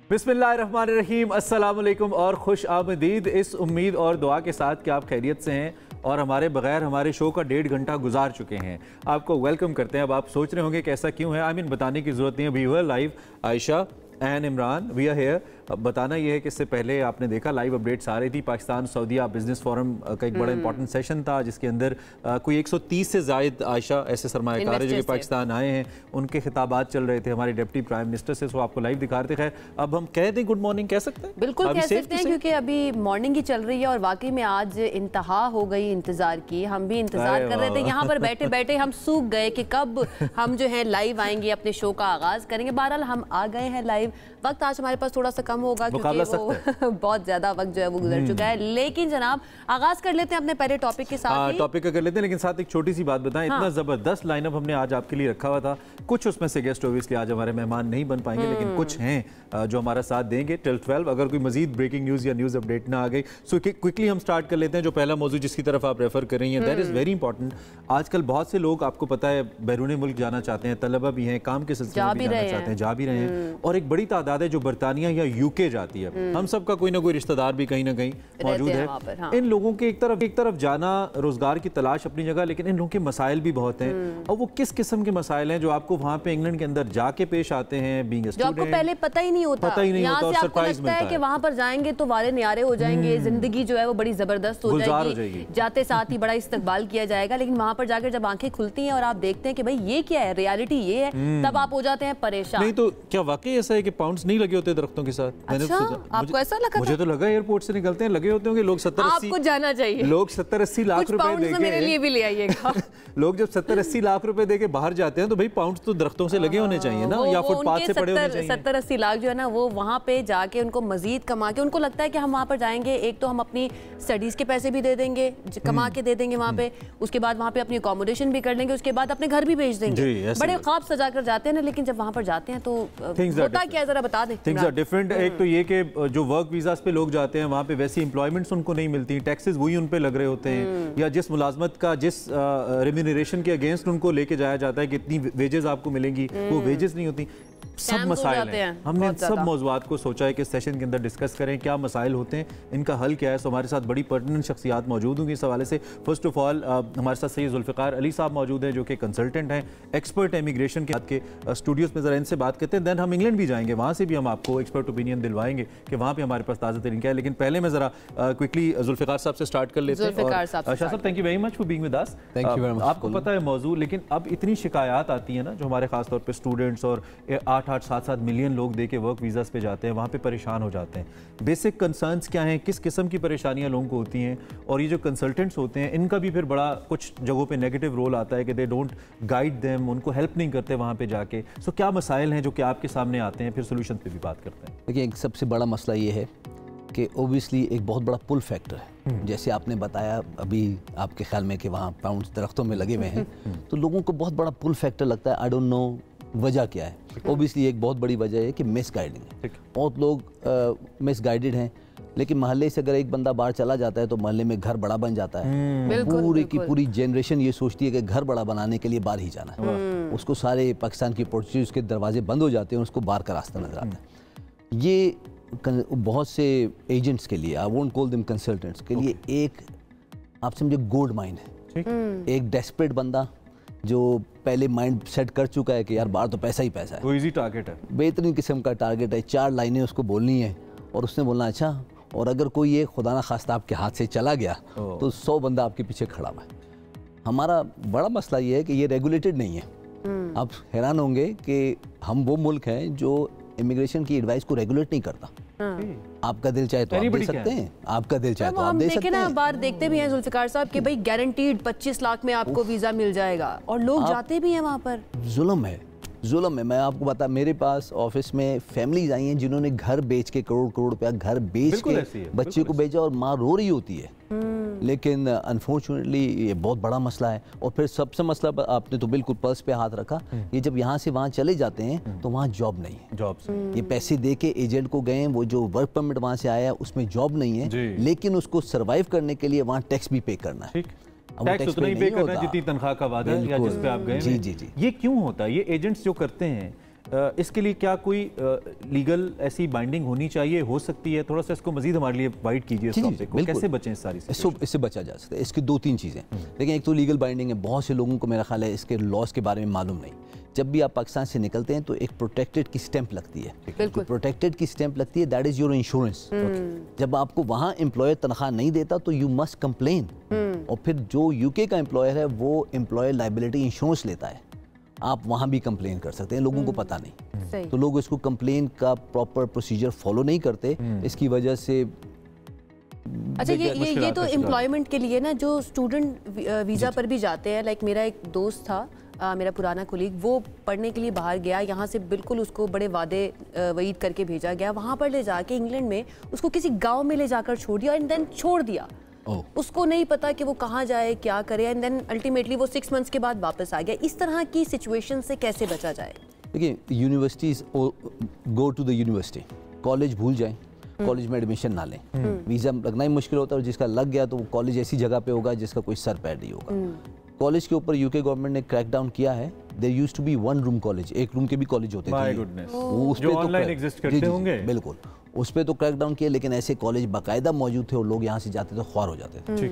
बिस्मिल्लाहिर्रहमानिर्रहीम, अस्सलाम वालेकुम और खुश आमदीद। इस उम्मीद और दुआ के साथ कि आप खैरियत से हैं और हमारे बगैर हमारे शो का 1.5 घंटा गुजार चुके हैं, आपको वेलकम करते हैं। अब आप सोच रहे होंगे कि ऐसा क्यों है। बताने की ज़रूरत नहीं है। We were live, Ayesha and Imran, we are here. अब बताना यह है कि इससे पहले आपने देखा लाइव अपडेट्स आ रही थी। पाकिस्तान सऊदीया बिजनेस फोरम का एक बड़ा इंपॉर्टेंट सेशन था जिसके अंदर कोई 130 से ज़ायद आयशा ऐसे सरमायाकार जो कि पाकिस्तान आए हैं, उनके खिताबात चल रहे थे हमारे डिप्टी प्राइम मिनिस्टर से। सो आपको लाइव दिखा रहे थे। खैर, अब हम कह दें गुड मॉर्निंग, कह सकते हैं? बिल्कुल कह सकते हैं, क्योंकि अभी मॉर्निंग ही चल रही है और वाकई में आज इंतहा हो गई इंतजार की। हम भी इंतजार कर रहे थे, यहाँ पर बैठे बैठे हम सूख गए कि कब हम जो है लाइव आएंगे, अपने शो का आगाज करेंगे। बहरहाल हम आ गए हैं लाइव। वक्त आज हमारे पास थोड़ा सा कम होगा क्योंकि बहुत ज्यादा वक्त जो है वो गुजर चुका है। लेकिन जनाब, आगाज कर लेते हैं अपने पहले टॉपिक के साथ। टॉपिक का कर लेते हैं, लेकिन साथ एक छोटी सी बात बताएं। इतना जबरदस्त लाइनअप हमने आज आपके लिए रखा हुआ था। कुछ उसमें से गेस्ट ऑब्वियसली आज हमारे मेहमान नहीं बन पाएंगे, लेकिन कुछ हैं जो हमारा साथ देंगे टिल 12। अगर कोई मजीद ब्रेकिंग न्यूज या न्यूज अपडेट ना आ गई, सो क्विकली हम स्टार्ट कर लेते हैं। जो पहला मौजूद जिसकी तरफ आप रेफर कर रही हैं, दैट इज वेरी इंपॉर्टेंट। आजकल बहुत से लोग, आपको पता है, बैरून मुल्क जाना चाहते हैं, तलबा भी हैं, काम के सिलसिले में भी जाना चाहते हैं, जा भी रहे हैं, और एक बड़ी तादाद है जो बरतानिया या यूके जाती है। हम सबका कोई ना कोई रिश्तेदार भी कहीं ना कहीं मौजूद है। इन लोगों के एक तरफ जाना, रोजगार की तलाश अपनी जगह, लेकिन इन लोगों के मसाइल भी बहुत हैं। और वो किस किस्म के मसाइल हैं जो आपको वहाँ पे इंग्लैंड के अंदर जाके पेश आते हैं, बीइंग अ स्टूडेंट, जो आपको पहले पता ही नहीं होता। यहाँ से आपको लगता है कि वहाँ पर जाएंगे तो वारे न्यारे हो जाएंगे, जिंदगी जो है वो बड़ी जबरदस्त हो जाएगी, जाते साथ ही बड़ा इस्तकबाल किया जाएगा। लेकिन वहाँ पर जाकर जब आंखें खुलती हैं और आप देखते हैं कि भाई ये क्या है, रियलिटी ये है, तब आप हो जाते हैं परेशान। नहीं तो क्या वाकई ऐसा है कि पाउंड्स नहीं लगे होते दरख्तों के साथ? आपको ऐसा लगा? मुझे तो लगा एयरपोर्ट से निकलते हैं लगे होते होंगे। लोग 70-80 जाना चाहिए। लोग 70-80 लाख रुपए देके, मेरे लिए भी ले आइएगा। लोग जब 70-80 लाख रुपए देके बाहर जाते हैं तो भाई पाउंड्स तो दरख्तों से लगे होने चाहिए ना, या फुटपाथ से पड़े होने चाहिए। 70-80 लाख जो है ना, वो वहाँ पे जाके उनको मजीद कमा के, उनको लगता है कि हम वहाँ पर जाएंगे, एक तो हम अपनी स्टडीज के पैसे भी दे देंगे, कमा के दे देंगे वहाँ पे, उसके बाद वहाँ पे अपनी अकोमोडेशन भी कर लेंगे, उसके बाद अपने घर भी भेज देंगे। बड़े ख्वाब सजा कर जाते हैं ना, लेकिन जब वहाँ पर जाते हैं तो होता क्या है, जरा बता दें। Things are different. एक तो ये कि जो वर्क वीजास पे लोग जाते हैं वहाँ पे वैसी एम्प्लॉयमेंट्स उनको नहीं मिलती, टैक्सेस वही उन पे लग रहे होते हैं, या जिस मुलाजमत का जिस रेम्यूनरेशन के अगेंस्ट उनको लेके जाया जाता है कि इतनी वेजेस आपको मिलेंगी, वो वेजेस नहीं होती। सब मसाइल हैं। हमने इन सब मौज़ूआत को सोचा है कि सेशन के अंदर डिस्कस करें, क्या मसाइल होते हैं, इनका हल क्या है। सो हमारे साथ बड़ी पर्टिनेंट शख्सियात मौजूद होंगी इस हवाले से। फर्स्ट ऑफ ऑल हमारे साथ सैयद जुल्फ़िकार अली साहब मौजूद हैं जो कि कंसल्टेंट हैं, एक्सपर्ट है इमिग्रेशन के स्टूडियोज़ में। ज़रा इनसे बात करते हैं, दैन हम इंग्लैंड भी जाएंगे, वहाँ से भी हम आपको एक्सपर्ट ओपिनियन दिलवाएंगे कि वहाँ पर हमारे पास ताज़ा तरीन क्या है। लेकिन पहले मैं ज़रा क्विकली जुल्फ़िकार साहब से स्टार्ट कर लेते हैं। शाह साहब, thank you very much for being with us. आपको पता है मौजूद, लेकिन अब इतनी शिकायत आती है ना, जो हमारे खासतौर पर स्टूडेंट्स और 8-8, 7-7 मिलियन लोग देके वर्क वीज़ास पे जाते हैं, वहाँ पे परेशान हो जाते हैं। बेसिक कंसर्न्स क्या हैं, किस किस्म की परेशानियाँ लोगों को होती हैं, और ये जो कंसल्टेंट्स होते हैं इनका भी फिर बड़ा कुछ जगहों पे नेगेटिव रोल आता है कि दे डोंट गाइड देम, उनको हेल्प नहीं करते वहाँ पे जाके। सो क्या मसाइल हैं जो कि आपके सामने आते हैं, फिर सोल्यूशन पे भी बात करते हैं। देखिए, एक सबसे बड़ा मसला ये है कि ओबियसली एक बहुत बड़ा पुल फैक्टर है। जैसे आपने बताया अभी, आपके ख्याल में कि वहाँ पाउंड्स दरख्तों में लगे हुए हैं, तो लोगों को बहुत बड़ा पुल फैक्टर लगता है। आई डोंट नो वजह क्या है। ओबियसली एक बहुत बड़ी वजह है कि मिस गाइडिंग है। बहुत लोग मिस गाइडेड हैं, लेकिन मोहल्ले से अगर एक बंदा बाहर चला जाता है तो मोहल्ले में घर बड़ा बन जाता है। पूरी की पूरी जनरेशन ये सोचती है कि घर बड़ा बनाने के लिए बाहर ही जाना है। उसको सारे पाकिस्तान की अपॉर्चुनिटीज़ के दरवाजे बंद हो जाते हैं, उसको बाहर का रास्ता नजर आता है। ये बहुत से एजेंट्स के लिए, I won't call them consultants के लिए, एक आप समझे गोल्ड माइन है। एक डेस्परेट बंदा जो पहले माइंड सेट कर चुका है कि यार बाहर तो पैसा ही पैसा है, वो इजी टारगेट है, बेहतरीन किस्म का टारगेट है। 4 लाइनें उसको बोलनी है और उसने बोलना अच्छा, और अगर कोई ये खुदा ना खास्ता आपके हाथ से चला गया तो 100 बंदा आपके पीछे खड़ा हुआ है। हमारा बड़ा मसला ये है कि ये रेगुलेटेड नहीं है। आप हैरान होंगे कि हम वो मुल्क हैं जो इमिग्रेशन की एडवाइस को रेगुलेट नहीं करता। आपका दिल चाहे तो आप दे सकते हैं, आपका दिल चाहे तो आप दे सकते हैं। बार देखते भी हैं जुल्फ़िकार साहब कि भाई गारंटीड 25 लाख में आपको वीजा मिल जाएगा, और लोग जाते भी हैं वहाँ पर। जुल्म है, जुल्म है। मैं आपको बता, मेरे पास ऑफिस में फैमिलीज आई हैं जिन्होंने घर बेच के, करोड़ करोड़ रुपया घर बेच के बच्चे को भेजा, और माँ रो रही होती है। लेकिन अनफॉर्चुनेटली ये बहुत बड़ा मसला है। और फिर सबसे मसला, आपने तो बिल्कुल पल्स पे हाथ रखा, ये जब यहाँ से वहाँ चले जाते हैं तो वहाँ जॉब नहीं है। जॉब्स ये पैसे दे के एजेंट को गए, वो जो वर्क परमिट वहाँ से आया उसमें जॉब नहीं है, लेकिन उसको सर्वाइव करने के लिए वहाँ टैक्स भी पे करना है। टैक्स उतना ही पे करना है जितनी तनख्वाह का वादा है या जिस पे आप गए। जी जी जी। ये क्यों होता है? ये एजेंट्स जो करते हैं इसके लिए क्या कोई लीगल ऐसी बाइंडिंग होनी चाहिए, हो सकती है? थोड़ा सा इसको मजीद हमारे लिए वाइड कीजिए इस टॉपिक को, कैसे बचें इस सारी से? इससे बचा जा सकता है। इसकी दो तीन चीज़ें, लेकिन एक तो लीगल बाइंडिंग है। बहुत से लोगों को मेरा ख्याल है इसके लॉज के बारे में मालूम नहीं। जब भी आप पाकिस्तान से निकलते हैं तो एक प्रोटेक्टेड की स्टैंप लगती है। तो प्रोटेक्टेड की स्टैंप लगती है, दैट इज योर इंश्योरेंस। जब आपको वहाँ एम्प्लॉयर तनख्वाह नहीं देता तो यू मस्ट कंप्लेन, और फिर जो यूके का एम्प्लॉयर है वो एम्प्लॉयर लाइबिलिटी इंश्योरेंस लेता है। आप वहाँ भी कंप्लेन कर सकते हैं, लोगों को पता नहीं। तो लोग इसको कंप्लेन का प्रॉपर प्रोसीजर फॉलो नहीं करते, इसकी वजह से। अच्छा, ये तो एम्प्लॉयमेंट के लिए ना, जो स्टूडेंट वीज़ा पर भी जाते हैं, लाइक मेरा एक दोस्त था, मेरा पुराना कोलीग, वो पढ़ने के लिए बाहर गया, यहाँ से बिल्कुल उसको बड़े वादे वईद करके भेजा गया, वहाँ पर ले जाके इंग्लैंड में उसको किसी गांव में ले जाकर छोड़ दिया, एंड देन छोड़ दिया। उसको नहीं पता कि वो कहाँ जाए, क्या करे, एंड देन अल्टीमेटली वो 6 मंथ्स के बाद वापस आ गया। इस तरह की सिचुएशन से कैसे बचा जाए? देखिए, universities go to the university, college भूल जाएं, कॉलेज में एडमिशन ना लें। वीज़ा लगना ही मुश्किल होता है, और जिसका लग गया तो वो कॉलेज ऐसी जगह पे होगा जिसका कोई सर पैर नहीं होगा। कॉलेज के ऊपर यूके गवर्नमेंट ने क्रैक डाउन किया है। There used to be one room college, एक रूम के भी कॉलेज होते थे। उस पे तो ऑनलाइन एग्जिस्ट करते होंगे, बिल्कुल उस पे तो क्रैक डाउन किया, लेकिन ऐसे कॉलेज बाकायदा मौजूद थे और लोग यहाँ से जाते तो ख्वार हो जाते थे।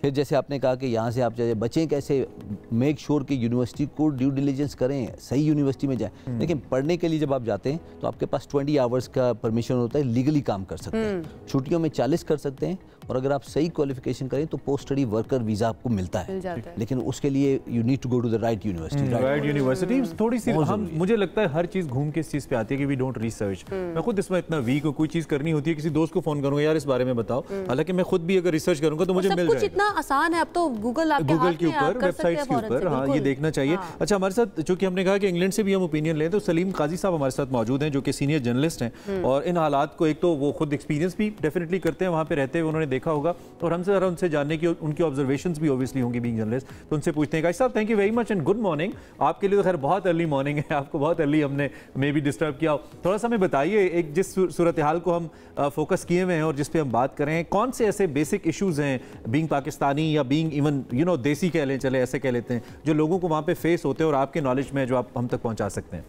फिर जैसे आपने कहा कि यहाँ से आप जाए, बचें कैसे, मेक श्योर कि यूनिवर्सिटी को ड्यू डिलीजेंस करें, सही यूनिवर्सिटी में जाएं। लेकिन पढ़ने के लिए जब आप जाते हैं तो आपके पास 20 आवर्स का परमिशन होता है, लीगली काम कर सकते हैं। छुट्टियों में 40 कर सकते हैं, और अगर आप सही क्वालिफिकेशन करें तो पोस्ट स्टडी वर्कर वीज़ा आपको मिलता है। लेकिन उसके लिए you need to go to the right university. Right university थोड़ी सी हम, मुझे लगता है हर चीज़ घूम के इस चीज़ पे आती है कि वी डोंट रिसर्च। मैं खुद इसमें इतना वीक हूँ, कोई चीज़ करनी होती है किसी दोस्त को फ़ोन करूँगा, यार इस बारे में बताओ, हालांकि मैं खुद भी अगर रिसर्च करूँगा तो मुझे मिल जाएगा। कुछ इतना आसान है अब तो, गूगल के ऊपर, वेबसाइट्स के ऊपर, हाँ, ये देखना चाहिए। अच्छा, हमारे साथ चूंकि हमने कहा कि इंग्लैंड से भी हम ओपिनियन लें, तो सलीम काजी साहब हमारे साथ मौजूद हैं, जो कि सीनियर जर्नलिस्ट हैं, और इन हालात को एक तो वो खुद एक्सपीरियंस भी डेफिनेटली करते हैं, वहाँ पे रहते हुए उन्होंने देखा होगा, और हमसे ज़रा उनसे जानने की, उनकी ऑब्जर्वेशंस भी ऑब्वियसली होंगी बीइंग जर्नलिस्ट, तो उनसे पूछते हैं। काजी साहब, thank you very much and good morning. आपके लिए तो खैर बहुत अर्ली मॉर्निंग है, आपको बहुत अर्ली हमने मे भी डिस्टर्ब किया। थोड़ा सा हमें बताइए, एक जिस सूरत हाल को हम फोकस किए हुए हैं और जिस पे हम बात कर रहे हैं, कौन से ऐसे बेसिक इशूज़ हैं, बीइंग पाकिस्तानी या बीइंग इवन देसी कह लें, चले ऐसे कह लेते हैं, जो लोगों को वहाँ पे फेस होते हैं और आपके नॉलेज में जो आप हम तक पहुँचा सकते हैं?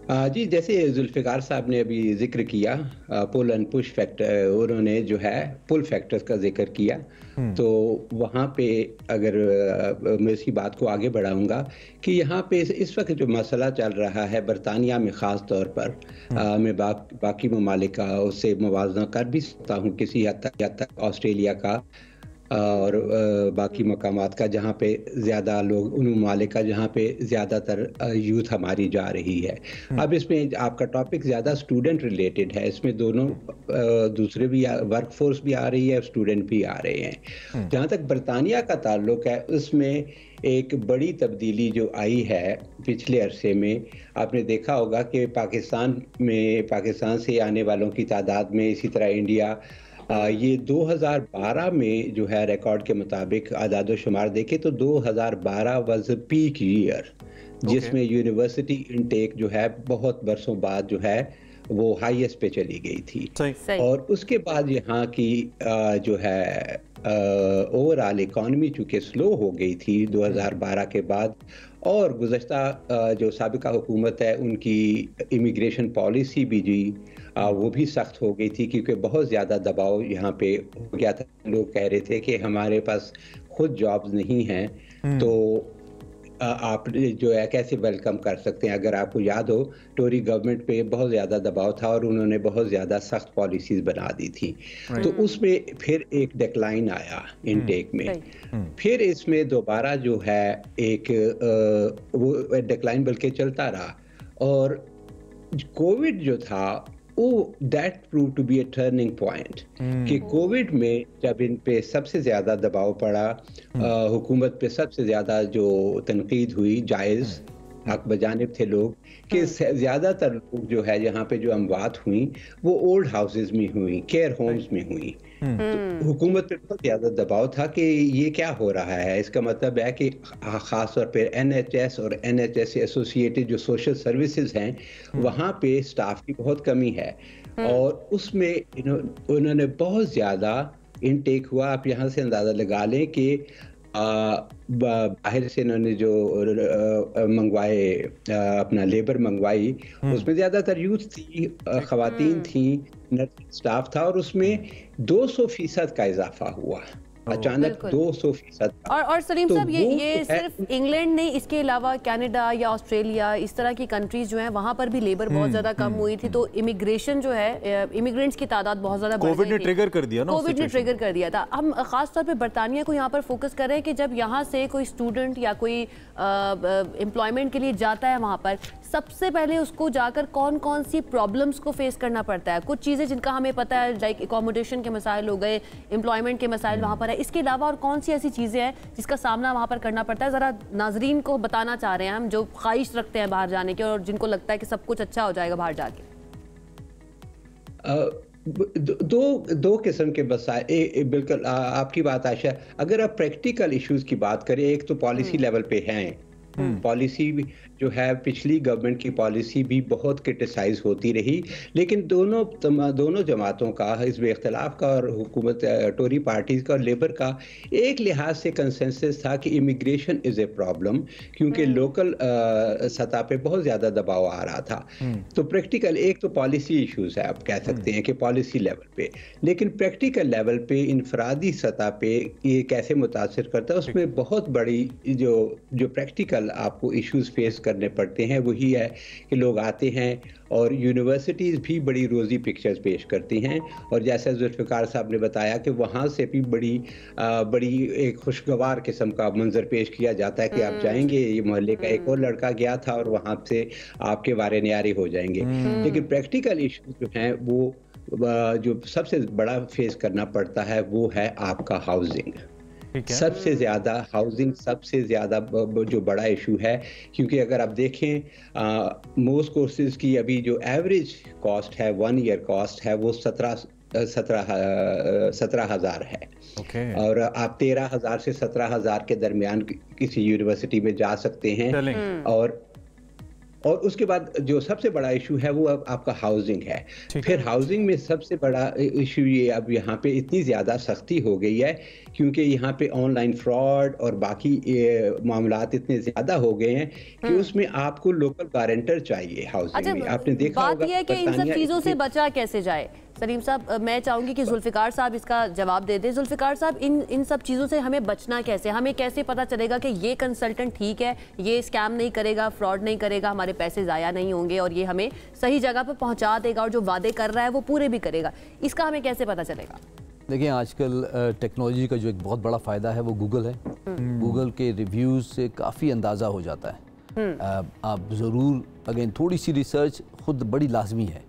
जी, जैसे जुल्फ़िकार साहब ने अभी जिक्र किया पुल एंड पुश फैक्टर, उन्होंने जो है पुल फैक्टर्स का जिक्र किया, तो वहाँ पे अगर मैं इसी बात को आगे बढ़ाऊंगा कि यहाँ पे इस वक्त जो मसला चल रहा है बरतानिया में ख़ास तौर पर, मैं बाकी ममालिक का उससे मुवाजना कर भी सकता हूँ किसी हद तक ऑस्ट्रेलिया का और बाकी मकामात का, जहाँ पे ज़्यादा लोग, उन ममालिक का जहाँ पे ज़्यादातर यूथ हमारी जा रही है। अब इसमें आपका टॉपिक ज़्यादा स्टूडेंट रिलेटेड है, इसमें दोनों दूसरे भी वर्क फोर्स भी आ रही है, स्टूडेंट भी आ रहे हैं। जहाँ तक बरतानिया का ताल्लुक है, उसमें एक बड़ी तब्दीली जो आई है पिछले अरसे में, आपने देखा होगा कि पाकिस्तान से आने वालों की तादाद में, इसी तरह इंडिया, ये 2012 में जो है रिकॉर्ड के मुताबिक आदाद शुमार देखे तो 2012 वाज पीक ईयर, जिसमें यूनिवर्सिटी इनटेक जो है बहुत बरसों बाद जो है वो हाईएस्ट पे चली गई थी। और उसके बाद यहाँ की जो है ओवरऑल इकॉनमी चूँकि स्लो हो गई थी 2012 के बाद, और गुज़श्ता जो साबिका हुकूमत है उनकी इमिग्रेशन पॉलिसी भी वो भी सख्त हो गई थी, क्योंकि बहुत ज़्यादा दबाव यहाँ पे हो गया था। लोग कह रहे थे कि हमारे पास खुद जॉब्स नहीं हैं, तो आप जो है कैसे वेलकम कर सकते हैं। अगर आपको याद हो, टोरी गवर्नमेंट पे बहुत ज़्यादा दबाव था और उन्होंने बहुत ज़्यादा सख्त पॉलिसीज़ बना दी थी, तो उसमें फिर एक डिक्लाइन आया इनटेक में। फिर इसमें दोबारा जो है एक वो डिक्लाइन बल्कि चलता रहा, और कोविड जो था वो that prove to be a turning point, कि कोविड में जब इन पे सबसे ज़्यादा दबाव पड़ा, हुकूमत पे सबसे ज़्यादा जो तनकीद हुई, जायज़ हक बजानिब थे लोग, कि ज़्यादातर लोग जो है यहाँ पे जो अमवात हुई वो ओल्ड हाउसेज में हुई, केयर होम्स में हुई। तो हुकूमत पे बहुत ज़्यादा दबाव था कि ये क्या हो रहा है। इसका मतलब है कि ख़ास तौर पे NHS और NHS से एसोसिएटेड जो सोशल सर्विसेज हैं, वहाँ पे स्टाफ की बहुत कमी है, और उसमें उन्होंने बहुत ज़्यादा इनटेक हुआ। आप यहाँ से अंदाज़ा लगा लें कि बाहर से इन्होंने जो मंगवाए, अपना लेबर मंगवाई, उसमें ज्यादातर यूथ थी, खवातीन थी, नर्सिंग स्टाफ था, और उसमें 200% का इजाफा हुआ अचानक, 200%। और सलीम साहब, ये सिर्फ इंग्लैंड नहीं, इसके अलावा कनाडा या ऑस्ट्रेलिया, इस तरह की कंट्रीज जो हैं वहाँ पर भी लेबर बहुत ज़्यादा कम हुई थी, तो इमिग्रेशन जो है, इमिग्रेंट्स की तादाद बहुत ज़्यादा कोविड ने ट्रिगर कर दिया ना, कोविड ने ट्रिगर कर दिया था। हम खास तौर पे बरतानिया को यहाँ पर फोकस कर रहे हैं कि जब यहाँ से कोई स्टूडेंट या कोई एम्प्लॉयमेंट के लिए जाता है वहाँ पर, सबसे पहले उसको जाकर कौन कौन सी प्रॉब्लम्स को फेस करना पड़ता है? कुछ चीज़ें जिनका हमें पता है, लाइक एकोमोडेशन के मसाइल हो गए, एम्प्लॉयमेंट के मसाइल वहाँ पर है, इसके अलावा और कौन सी ऐसी चीज़ें हैं जिसका सामना वहाँ पर करना पड़ता है? ज़रा नाजरीन को बताना चाह रहे हैं हम, जो ख्वाहिश रखते हैं बाहर जाने की और जिनको लगता है कि सब कुछ अच्छा हो जाएगा बाहर जाके। दो किस्म के मसाइल, बिल्कुल आपकी बात आशा। अगर आप प्रैक्टिकल इश्यूज की बात करें, एक तो पॉलिसी लेवल पे हैं, पॉलिसी जो है, पिछली गवर्नमेंट की पॉलिसी भी बहुत क्रिटिसाइज होती रही, लेकिन दोनों जमातों का, हिज़्ब इख्तिलाफ का और हुकूमत टोरी पार्टीज का और लेबर का एक लिहाज से कंसेंसस था कि इमिग्रेशन इज़ ए प्रॉब्लम, क्योंकि लोकल सतह पे बहुत ज़्यादा दबाव आ रहा था। तो प्रैक्टिकल, एक तो पॉलिसी इश्यूज है, आप कह सकते हैं कि पॉलिसी लेवल पे, लेकिन प्रैक्टिकल लेवल पे, इनफरादी सतह पे ये कैसे मुतासिर करता है, उसमें बहुत बड़ी जो प्रैक्टिकल आपको इश्यूज फेस करने पड़ते हैं, वही है कि लोग आते हैं और यूनिवर्सिटीज़ भी बड़ी रोज़ी पिक्चर्स पेश करती हैं, और जैसा जुल्फ़िकार साहब ने बताया कि वहाँ से भी बड़ी एक खुशगवार किस्म का मंजर पेश किया जाता है कि आप जाएंगे, ये मोहल्ले का एक और लड़का गया था और वहाँ से आपके वारे न्यारे हो जाएंगे। लेकिन प्रैक्टिकल इशू जो हैं, वो जो सबसे बड़ा फेस करना पड़ता है वो है आपका हाउसिंग। सबसे ज़्यादा हाउसिंग सबसे ज़्यादा जो बड़ा इशू है, क्योंकि अगर आप देखें मोस्ट कोर्सेज की अभी जो एवरेज कॉस्ट है, 1 ईयर कॉस्ट है, वो 17,000 है। और आप 13,000 से 17,000 के दरमियान किसी यूनिवर्सिटी में जा सकते हैं। और उसके बाद जो सबसे बड़ा इशू है वो अब आपका हाउसिंग है। फिर हाउसिंग में सबसे बड़ा इशू ये, अब यहाँ पे इतनी ज़्यादा सख्ती हो गई है क्योंकि यहाँ पे ऑनलाइन फ्रॉड और बाकी मामलात इतने ज़्यादा हो गए हैं कि उसमें आपको लोकल गारंटर चाहिए हाउसिंग में। आपने देखा बात यह है कि इन सब चीज़ों से बचा कैसे जाए? सलीम साहब, मैं चाहूंगी कि जुल्फ़िकार साहब इसका जवाब दे दें। जुल्फ़िकार साहब, इन सब चीज़ों से हमें बचना कैसे? हमें कैसे पता चलेगा कि ये कंसल्टेंट ठीक है, ये स्कैम नहीं करेगा, फ्रॉड नहीं करेगा, हमारे पैसे ज़ाया नहीं होंगे और ये हमें सही जगह पर पहुंचा देगा और जो वादे कर रहा है वो पूरे भी करेगा? इसका हमें कैसे पता चलेगा? देखिए, आजकल टेक्नोलॉजी का जो एक बहुत बड़ा फ़ायदा है वो गूगल है। गूगल के रिव्यूज़ से काफ़ी अंदाज़ा हो जाता है। आप ज़रूर अगेन थोड़ी सी रिसर्च खुद बड़ी लाजमी है,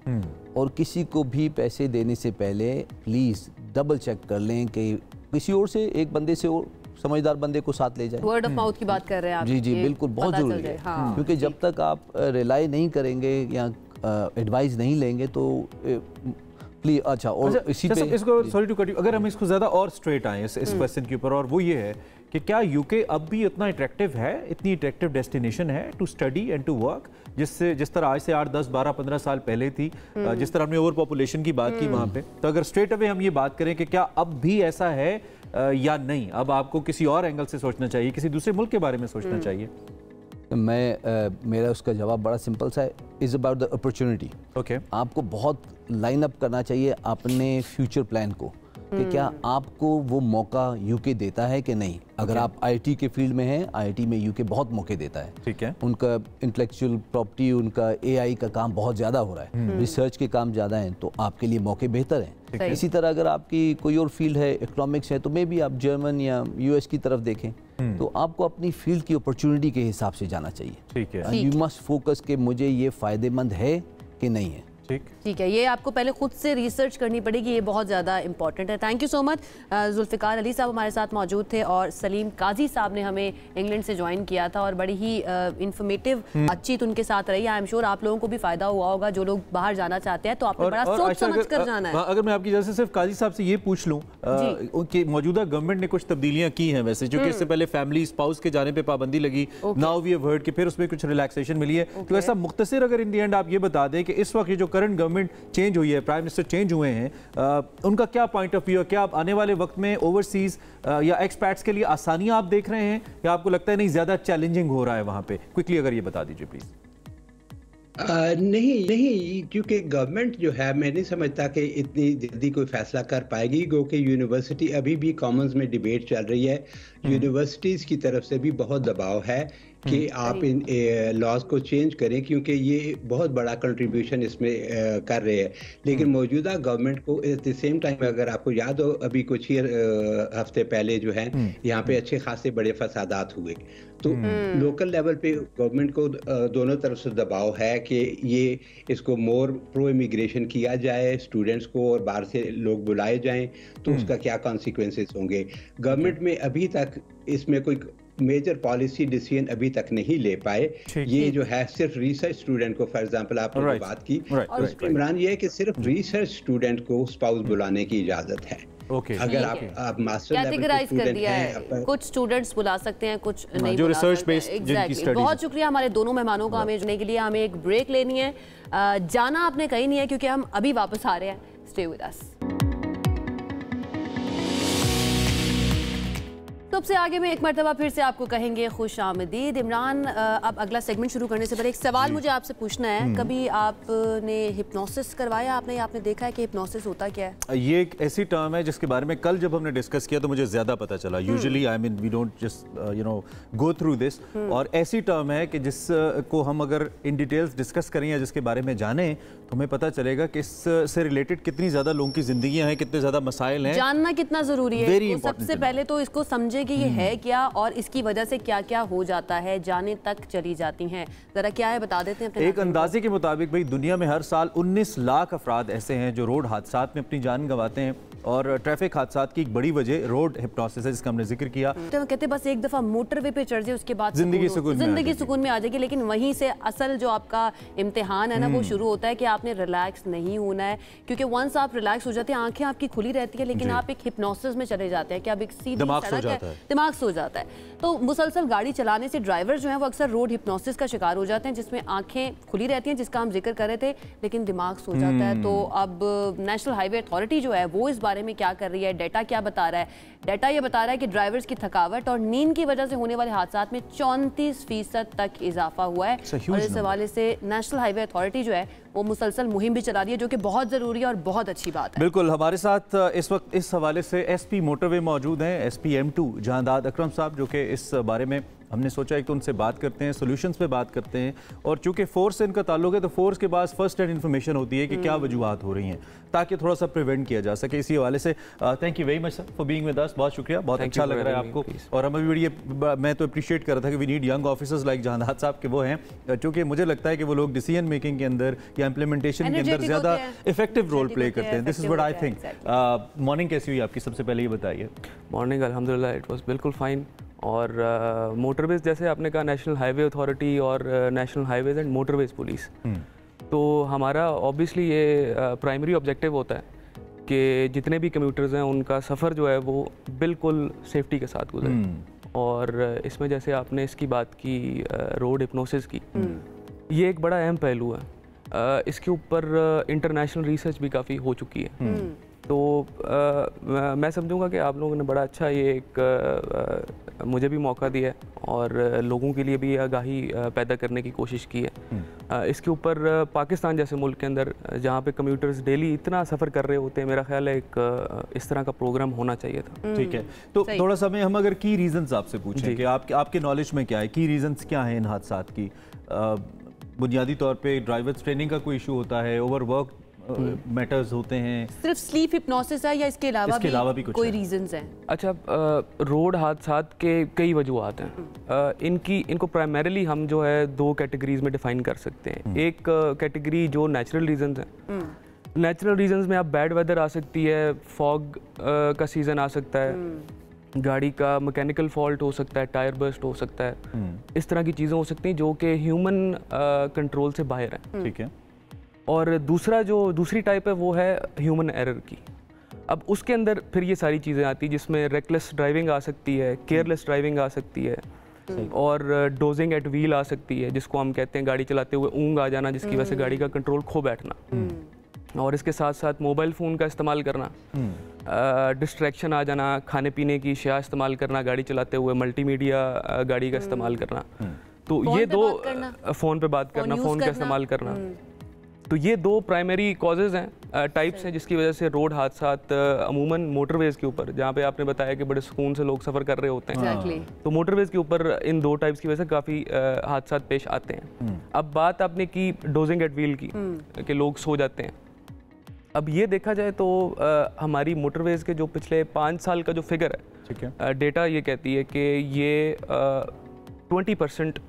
और किसी को भी पैसे देने से पहले प्लीज़ डबल चेक कर लें कि किसी और से, एक बंदे से और समझदार बंदे को साथ ले जाए। वर्ड ऑफ माउथ की बात कर रहे हैं आप? जी, बिल्कुल, बहुत ज़रूरी है। क्योंकि जब तक आप रिलाई नहीं करेंगे या एडवाइस नहीं लेंगे तो प्लीज। अच्छा, और इसी पे इसको, सॉरी टू कट यू, अगर हम इसको ज़्यादा और स्ट्रेट आए इस क्वेश्चन के ऊपर, और वो ये है कि क्या यूके अब भी इतना अट्रैक्टिव है, इतनी अट्रैक्टिव डेस्टिनेशन है to study and to work, जिस तरह आज से 8, 10, 12, 15 साल पहले थी, जिस तरह हमने ओवर पॉपुलेशन की बात की वहाँ पे? तो अगर स्ट्रेट अवे हम ये बात करें कि क्या अब भी ऐसा है या नहीं, अब आपको किसी और एंगल से सोचना चाहिए, किसी दूसरे मुल्क के बारे में सोचना चाहिए? मेरा उसका जवाब बड़ा सिंपल सा है, is about the opportunity. Okay, आपको बहुत लाइन अप करना चाहिए अपने फ्यूचर प्लान को कि क्या आपको वो मौका यूके देता है कि नहीं। अगर आप आईटी के फील्ड में हैं, आईटी में यूके बहुत मौके देता है। ठीक है, उनका इंटेलेक्चुअल प्रॉपर्टी, उनका एआई का काम बहुत ज़्यादा हो रहा है, रिसर्च के काम ज़्यादा हैं, तो आपके लिए मौके बेहतर हैं। इसी तरह अगर आपकी कोई और फील्ड है, इकोनॉमिक्स है, तो मे बी आप जर्मन या यूएस की तरफ देखें। तो आपको अपनी फील्ड की अपॉर्चुनिटी के हिसाब से जाना चाहिए। ठीक है, यू मस्ट फोकस कि मुझे ये फ़ायदेमंद है कि नहीं है। ठीक है, ये आपको पहले खुद से रिसर्च करनी पड़ेगी, ये बहुत ज़्यादा इंपॉर्टेंट है। Thank you so much. Zulfikar Ali साहब हमारे साथ मौजूद थे और सलीम काजी साहब ने हमें इंग्लैंड से ज्वाइन किया था और बड़ी ही इंफॉर्मेटिव बातचीत उनके साथ रही। आई एम श्योर आप लोगों को भी फायदा हुआ होगा, जो लोग बाहर जाना चाहते हैं तो आपने बड़ा सोच समझ कर जाना है। अगर मैं आपकी वजह से सिर्फ काजी साहब से ये पूछ लूँ कि मौजूदा गवर्नमेंट ने कुछ तब्दीलियाँ की हैं वैसे, क्योंकि इससे पहले फैमिली स्पाउस के जाने पर पाबंदी लगी, नाउ वी हैव हर्ड कि फिर उसमें कुछ रिलैक्सेशन मिली है, तो ऐसा मुख्तसर अगर इन दी एंड आप ये बता दें कि इस वक्त ये जो करंट गवर्नमेंट चेंज हुई है, प्राइम मिनिस्टर चेंज हुए हैं, उनका क्या पॉइंट ऑफ व्यू है? क्या आप आने वाले वक्त में ओवरसीज या एक्सपैट्स के लिए आसानियां आप देख रहे हैं या आपको लगता है नहीं ज़्यादा चैलेंजिंग हो रहा है वहाँ पे? क्विकली अगर ये बता दीजिए प्लीज़। नहीं, क्योंकि गवर्नमेंट जो है, मैं नहीं समझता कि इतनी जल्दी कोई फैसला कर पाएगी, क्योंकि यूनिवर्सिटी अभी भी कॉमन्स में डिबेट चल रही है। यूनिवर्सिटीज़ की तरफ से भी बहुत दबाव है कि आप इन लॉज को चेंज करें, क्योंकि ये बहुत बड़ा कंट्रीब्यूशन इसमें कर रहे हैं। लेकिन मौजूदा गवर्नमेंट को एट द सेम टाइम, अगर आपको याद हो, अभी कुछ ही हफ्ते पहले जो है यहाँ पे अच्छे खासे बड़े फसादात हुए, तो लोकल लेवल पे गवर्नमेंट को दोनों तरफ से दबाव है कि ये इसको मोर प्रो इमिग्रेशन किया जाए, स्टूडेंट्स को और बाहर से लोग बुलाए जाएं, तो उसका क्या कॉन्सिक्वेंसेस होंगे। गवर्नमेंट में अभी तक इसमें कोई मेजर पॉलिसी डिसीजन अभी तक नहीं ले पाए। ये जो है सिर्फ रिसर्च स्टूडेंट को, फॉर एग्जांपल आपने जो बात की, और उसमें इमरान ये है कि सिर्फ रिसर्च स्टूडेंट को स्पाउस बुलाने की इजाजत है। अगर आप मास्टर कैटेगराइज कर दिया है, कुछ स्टूडेंट्स बुला सकते हैं, कुछ नहीं जो बुला रिसर्च सकते। बेस्ड जिनकी स्टडीज। बहुत शुक्रिया हमारे दोनों मेहमानों का हमें जुड़ने के लिए। हमें एक ब्रेक लेनी है, जाना आपने कहीं नहीं है क्योंकि हम अभी वापस आ रहे हैं। Stay with us. सबसे आगे में एक मरतबा फिर से आपको कहेंगे खुश आमदीद। इमरान, अब अगला सेगमेंट शुरू करने से पहले एक सवाल मुझे आपसे पूछना है। कभी आपने हिप्नोसिस करवाया? आपने देखा है कि हिप्नोसिस होता क्या है? ये एक ऐसी टर्म है जिसके बारे में कल जब हमने डिस्कस किया तो मुझे ज़्यादा पता चला। Usually I mean we don't just go through this, और ऐसी टर्म है कि जिसको हम अगर इन डिटेल्स डिस्कस करें या जिसके बारे में जानें तो हमें पता चलेगा कि इससे रिलेटेड कितनी ज़्यादा लोगों की जिंदगियाँ हैं, कितने ज़्यादा मसाइल हैं। जानना कितना ज़रूरी है। सबसे पहले तो इसको समझे कि ये है क्या और इसकी वजह से क्या क्या हो जाता है, जाने तक चली जाती हैं। जरा क्या है बता देते हैं। एक अंदाजे के मुताबिक भाई दुनिया में हर साल 19 लाख अफराद ऐसे हैं जो रोड हादसात में अपनी जान गंवाते हैं, और ट्रैफिक हादसात की एक बड़ी वजह रोड हिप्नोसिस है जिसका हमने जिक्र किया। तो कहते बस एक दफा मोटरवे पे चढ़ जाए उसके बाद जिंदगी सुकून में आ जाएगी। लेकिन वहीं से असल जो आपका इम्तिहान है ना वो शुरू होता है कि आपने रिलैक्स नहीं होना है, क्योंकि वंस आप रिलैक्स हो जाते हैं, आंखें आपकी खुली रहती है, लेकिन आप एक हिप्नोसिस में चले जाते हैं कि अब एक सीधी सड़क है, दिमाग सो जाता है। तो मुसलसल गाड़ी चलाने से ड्राइवर जो है वो अक्सर रोड हिप्नोसिस का शिकार हो जाते हैं, जिसमें आंखें खुली रहती हैं, जिसका हम जिक्र कर रहे थे, लेकिन दिमाग सो जाता है। तो अब नेशनल हाईवे अथॉरिटी जो है वो इस बारे में क्या कर रही है, डेटा क्या बता रहा है? डेटा ये बता रहा है कि ड्राइवर्स की थकावट और नींद की वजह से होने वाले हादसात में 34% तक इजाफा हुआ है। और इस हवाले से नेशनल हाईवे अथॉरिटी जो है वो मुसलसल मुहिम भी चला रही है, जो कि बहुत ज़रूरी है और बहुत अच्छी बात है। बिल्कुल, हमारे साथ इस वक्त इस हवाले से एसपी मोटरवे मौजूद हैं, एसपी M2 जहांदाद अकरम साहब, जो कि इस बारे में हमने सोचा एक तो उनसे बात करते हैं, सॉल्यूशंस पे बात करते हैं, और चूंकि फोर्स से इनका ताल्लुक है तो फोर्स के पास फर्स्ट हैंड इन्फॉर्मेशन होती है कि क्या वजूहात हो रही हैं, ताकि थोड़ा सा प्रिवेंट किया जा सके। इसी हवाले से thank you very much sir for being with us. बहुत शुक्रिया, बहुत अच्छा लग रहा है आपको, और हमें भी मैं तो अप्रिशिएट कर रहा था कि we need young officers like Jahandad साहब के वो हैं, क्योंकि मुझे लगता है कि वो लोग डिसीजन मेकिंग के अंदर या इम्प्लीमेंटेशन के अंदर ज़्यादा इफेक्टिव रोल प्ले करते हैं। This is what I think. Morning कैसी हुई आपकी, सबसे पहले ये बताइए। मॉर्निंग अल्हम्दुलिल्लाह इट वाज बिल्कुल फाइन। और मोटरवेज जैसे आपने कहा, नेशनल हाईवे अथॉरिटी और national highways and motorways police, तो हमारा ऑब्वियसली ये प्राइमरी ऑब्जेक्टिव होता है कि जितने भी कम्यूटर्स हैं उनका सफ़र जो है वो बिल्कुल सेफ्टी के साथ गुजरे। और इसमें जैसे आपने इसकी बात की रोड हिप्नोसिस की, ये एक बड़ा अहम पहलू है। इसके ऊपर इंटरनेशनल रिसर्च भी काफ़ी हो चुकी है। तो मैं समझूंगा कि आप लोगों ने बड़ा अच्छा ये एक मुझे भी मौका दिया है और लोगों के लिए भी आगाही पैदा करने की कोशिश की है। इसके ऊपर पाकिस्तान जैसे मुल्क के अंदर जहाँ पे कम्यूटर्स डेली इतना सफ़र कर रहे होते हैं, मेरा ख्याल है एक इस तरह का प्रोग्राम होना चाहिए था। ठीक है, तो थोड़ा सा में हम अगर की रीजंस आपसे पूछें कि आपके नॉलेज में क्या है, की रीजंस क्या हैं इन हादसात की? बुनियादी तौर पे ड्राइवर्स ट्रेनिंग का कोई इशू होता है, ओवरवर्क मैटर्स होते हैं, सिर्फ स्लीप हिप्नोसिस है या इसके अलावा भी कोई रीजंस हैं? अच्छा, रोड हादसात के कई वजूहात हैं। इनको प्राइमरीली हम जो है दो कैटेगरीज में डिफाइन कर सकते हैं। एक कैटेगरी जो नेचुरल रीजंस हैं। नेचुरल रीजंस में आप बैड वेदर आ सकती है, फॉग का सीजन आ सकता है, गाड़ी का मैकेनिकल फॉल्ट हो सकता है, टायर बर्स्ट हो सकता है, इस तरह की चीज़ें हो सकती हैं जो कि ह्यूमन कंट्रोल से बाहर है। ठीक है। और दूसरी टाइप है वो है ह्यूमन एरर की। अब उसके अंदर फिर ये सारी चीज़ें आती हैं जिसमें रेकलेस ड्राइविंग आ सकती है, केयरलेस ड्राइविंग आ सकती है, और डोजिंग एट व्हील आ सकती है, जिसको हम कहते हैं गाड़ी चलाते हुए ऊँग आ जाना, जिसकी वजह से गाड़ी का कंट्रोल खो बैठना। और इसके साथ साथ मोबाइल फ़ोन का इस्तेमाल करना, डिस्ट्रैक्शन आ जाना, खाने पीने की अशिया इस्तेमाल करना गाड़ी चलाते हुए, मल्टीमीडिया गाड़ी का इस्तेमाल करना। तो ये दो, फ़ोन पे बात करना, फ़ोन का इस्तेमाल करना, तो ये दो प्राइमरी कॉजेज़ हैं, टाइप्स हैं, जिसकी वजह से रोड हादसात अमूमन मोटरवेज़ के ऊपर, जहाँ पे आपने बताया कि बड़े सुकून से लोग सफ़र कर रहे होते हैं, तो मोटरवेज़ के ऊपर इन दो टाइप्स की वजह से काफ़ी हादसात पेश आते हैं। अब बात आपने की डोजिंग एट व्हील की, कि लोग सो जाते हैं। अब ये देखा जाए तो हमारी मोटरवेज़ के जो पिछले 5 साल का जो फिगर है, ठीक है, डेटा ये कहती है कि ये 20%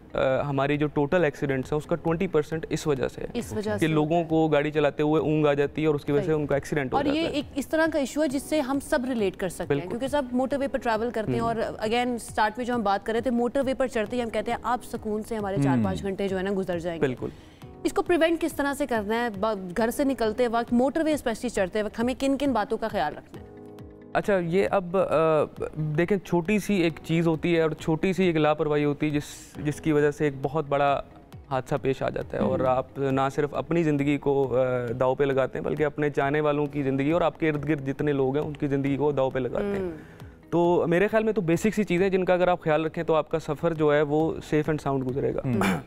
हमारी जो टोटल एक्सीडेंट्स हैं उसका 20% इस वजह से है, इस वजह कि लोगों को गाड़ी चलाते हुए ऊँग आ जाती है और उसकी वजह से उनका एक्सीडेंट हो जाता है। और ये एक इस तरह का इशू है जिससे हम सब रिलेट कर सकते हैं, क्योंकि सब मोटरवे पर ट्रैवल करते हैं। और अगेन स्टार्ट में जो हम बात कर रहे थे, मोटरवे पर चढ़ते ही हम कहते हैं आप सुकून से हमारे 4-5 घंटे जो है ना गुजर जाएंगे। बिल्कुल। इसको प्रिवेंट किस तरह से करना है? घर से निकलते वक्त, मोटरवे स्पेशली चढ़ते वक्त हमें किन किन बातों का ख्याल रखना है? अच्छा, ये अब देखें, छोटी सी एक चीज़ होती है और छोटी सी एक लापरवाही होती है जिसकी वजह से एक बहुत बड़ा हादसा पेश आ जाता है, और आप ना सिर्फ अपनी ज़िंदगी को दाव पे लगाते हैं, बल्कि अपने चाहने वालों की ज़िंदगी और आपके इर्द गिर्द जितने लोग हैं उनकी ज़िंदगी को दाव पे लगाते हैं। तो मेरे ख्याल में तो बेसिक सी चीज़ें जिनका अगर आप ख्याल रखें तो आपका सफ़र जो है वो सेफ़ एंड साउंड गुजरेगा।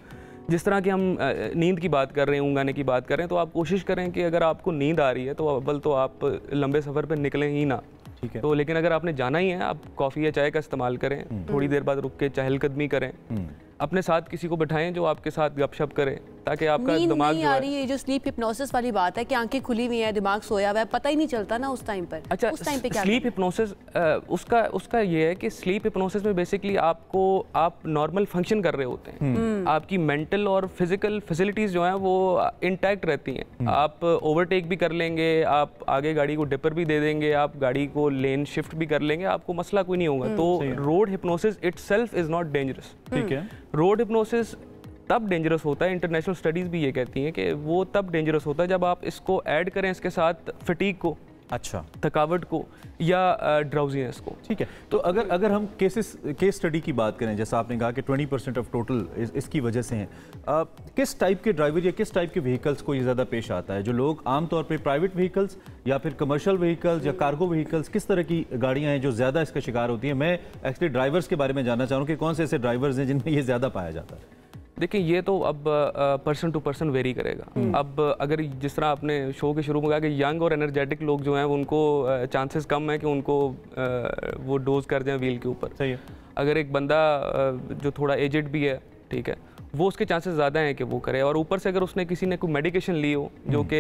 जिस तरह की हम नींद की बात कर रहे हैं, ऊँगाने की बात कर रहे हैं, तो आप कोशिश करें कि अगर आपको नींद आ रही है तो अव्वल तो आप लंबे सफ़र पर निकलें ही ना, ठीक है। तो लेकिन अगर आपने जाना ही है, आप कॉफ़ी या चाय का इस्तेमाल करें, थोड़ी देर बाद रुक के चहलकदमी करें, अपने साथ किसी को बिठाएं जो आपके साथ गपशप करे, ताकि आपका दिमाग नहीं आ रही है, जो स्लीप हिप्नोसिस वाली बात है कि आंखें खुली हुई हैं, दिमाग सोया हुआ है, पता ही नहीं चलता ना उस टाइम पर। अच्छा, उस टाइम पे क्या स्लीप हिप्नोसिस उसका ये है कि स्लीप हिप्नोसिस में बेसिकली आप नॉर्मल फंक्शन कर रहे होते हैं, आपकी मेंटल और फिजिकल फैसिलिटीज जो हैं वो इंटैक्ट रहती हैं, आप ओवरटेक भी कर लेंगे, आप आगे गाड़ी को डिपर भी दे देंगे, आप गाड़ी को लेन शिफ्ट भी कर लेंगे, आपको मसला कोई नहीं होगा। तो road hypnosis itself is not dangerous, ठीक है। रोड हिप्नोसिस तब डेंजरस होता है, इंटरनेशनल स्टडीज़ भी ये कहती हैं कि वो तब डेंजरस होता है जब आप इसको ऐड करें इसके साथ फटीग को, अच्छा, थकावट को या ड्राउजीनेस को, ठीक है। तो अगर हम केस स्टडी की बात करें, जैसा आपने कहा कि 20% ऑफ टोटल इसकी वजह से हैं, किस टाइप के ड्राइवर या किस टाइप के व्हीकल्स को ये ज़्यादा पेश आता है? जो लोग आमतौर पे प्राइवेट व्हीकल्स या फिर कमर्शियल व्हीकल्स या कार्गो व्हीकल्स, किस तरह की गाड़ियाँ हैं जो ज़्यादा इसका शिकार होती हैं? मैं एक्चुअली ड्राइवर्स के बारे में जानना चाह रहा हूँ कि कौन से ऐसे ड्राइवर्स हैं जिनमें ये ज़्यादा पाया जाता है? देखिए, ये तो अब पर्सन टू पर्सन वेरी करेगा। अब अगर जिस तरह आपने शो के शुरू में कहा कि यंग और एनर्जेटिक लोग जो हैं उनको चांसेस कम है कि उनको वो डोज कर जाएं व्हील के ऊपर, सही है। अगर एक बंदा जो थोड़ा एजेड भी है, ठीक है, वो उसके चांसेस ज़्यादा हैं कि वो करे। और ऊपर से अगर उसने किसी ने कोई मेडिकेशन ली हो जो कि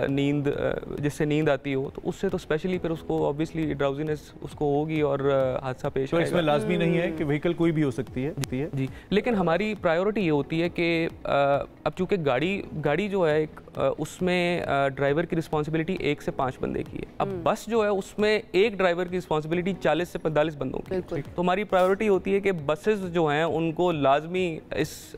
नींद, जिससे नींद आती हो, तो उससे तो स्पेशली फिर उसको ऑब्वियसली ड्राउजीनेस उसको होगी और हादसा पेश तो इसमें लाजमी नहीं है कि व्हीकल कोई भी हो सकती है जी। लेकिन हमारी प्रायोरिटी ये होती है कि अब चूँकि गाड़ी जो है एक उसमें ड्राइवर की रिस्पॉन्सिबिलिटी 1 से 5 बंदे की है। अब बस जो है उसमें एक ड्राइवर की रिस्पॉन्सिबिलिटी 40 से 45 बंदों की। तो हमारी प्रायोरिटी होती है कि बसेस जो हैं उनको लाजमी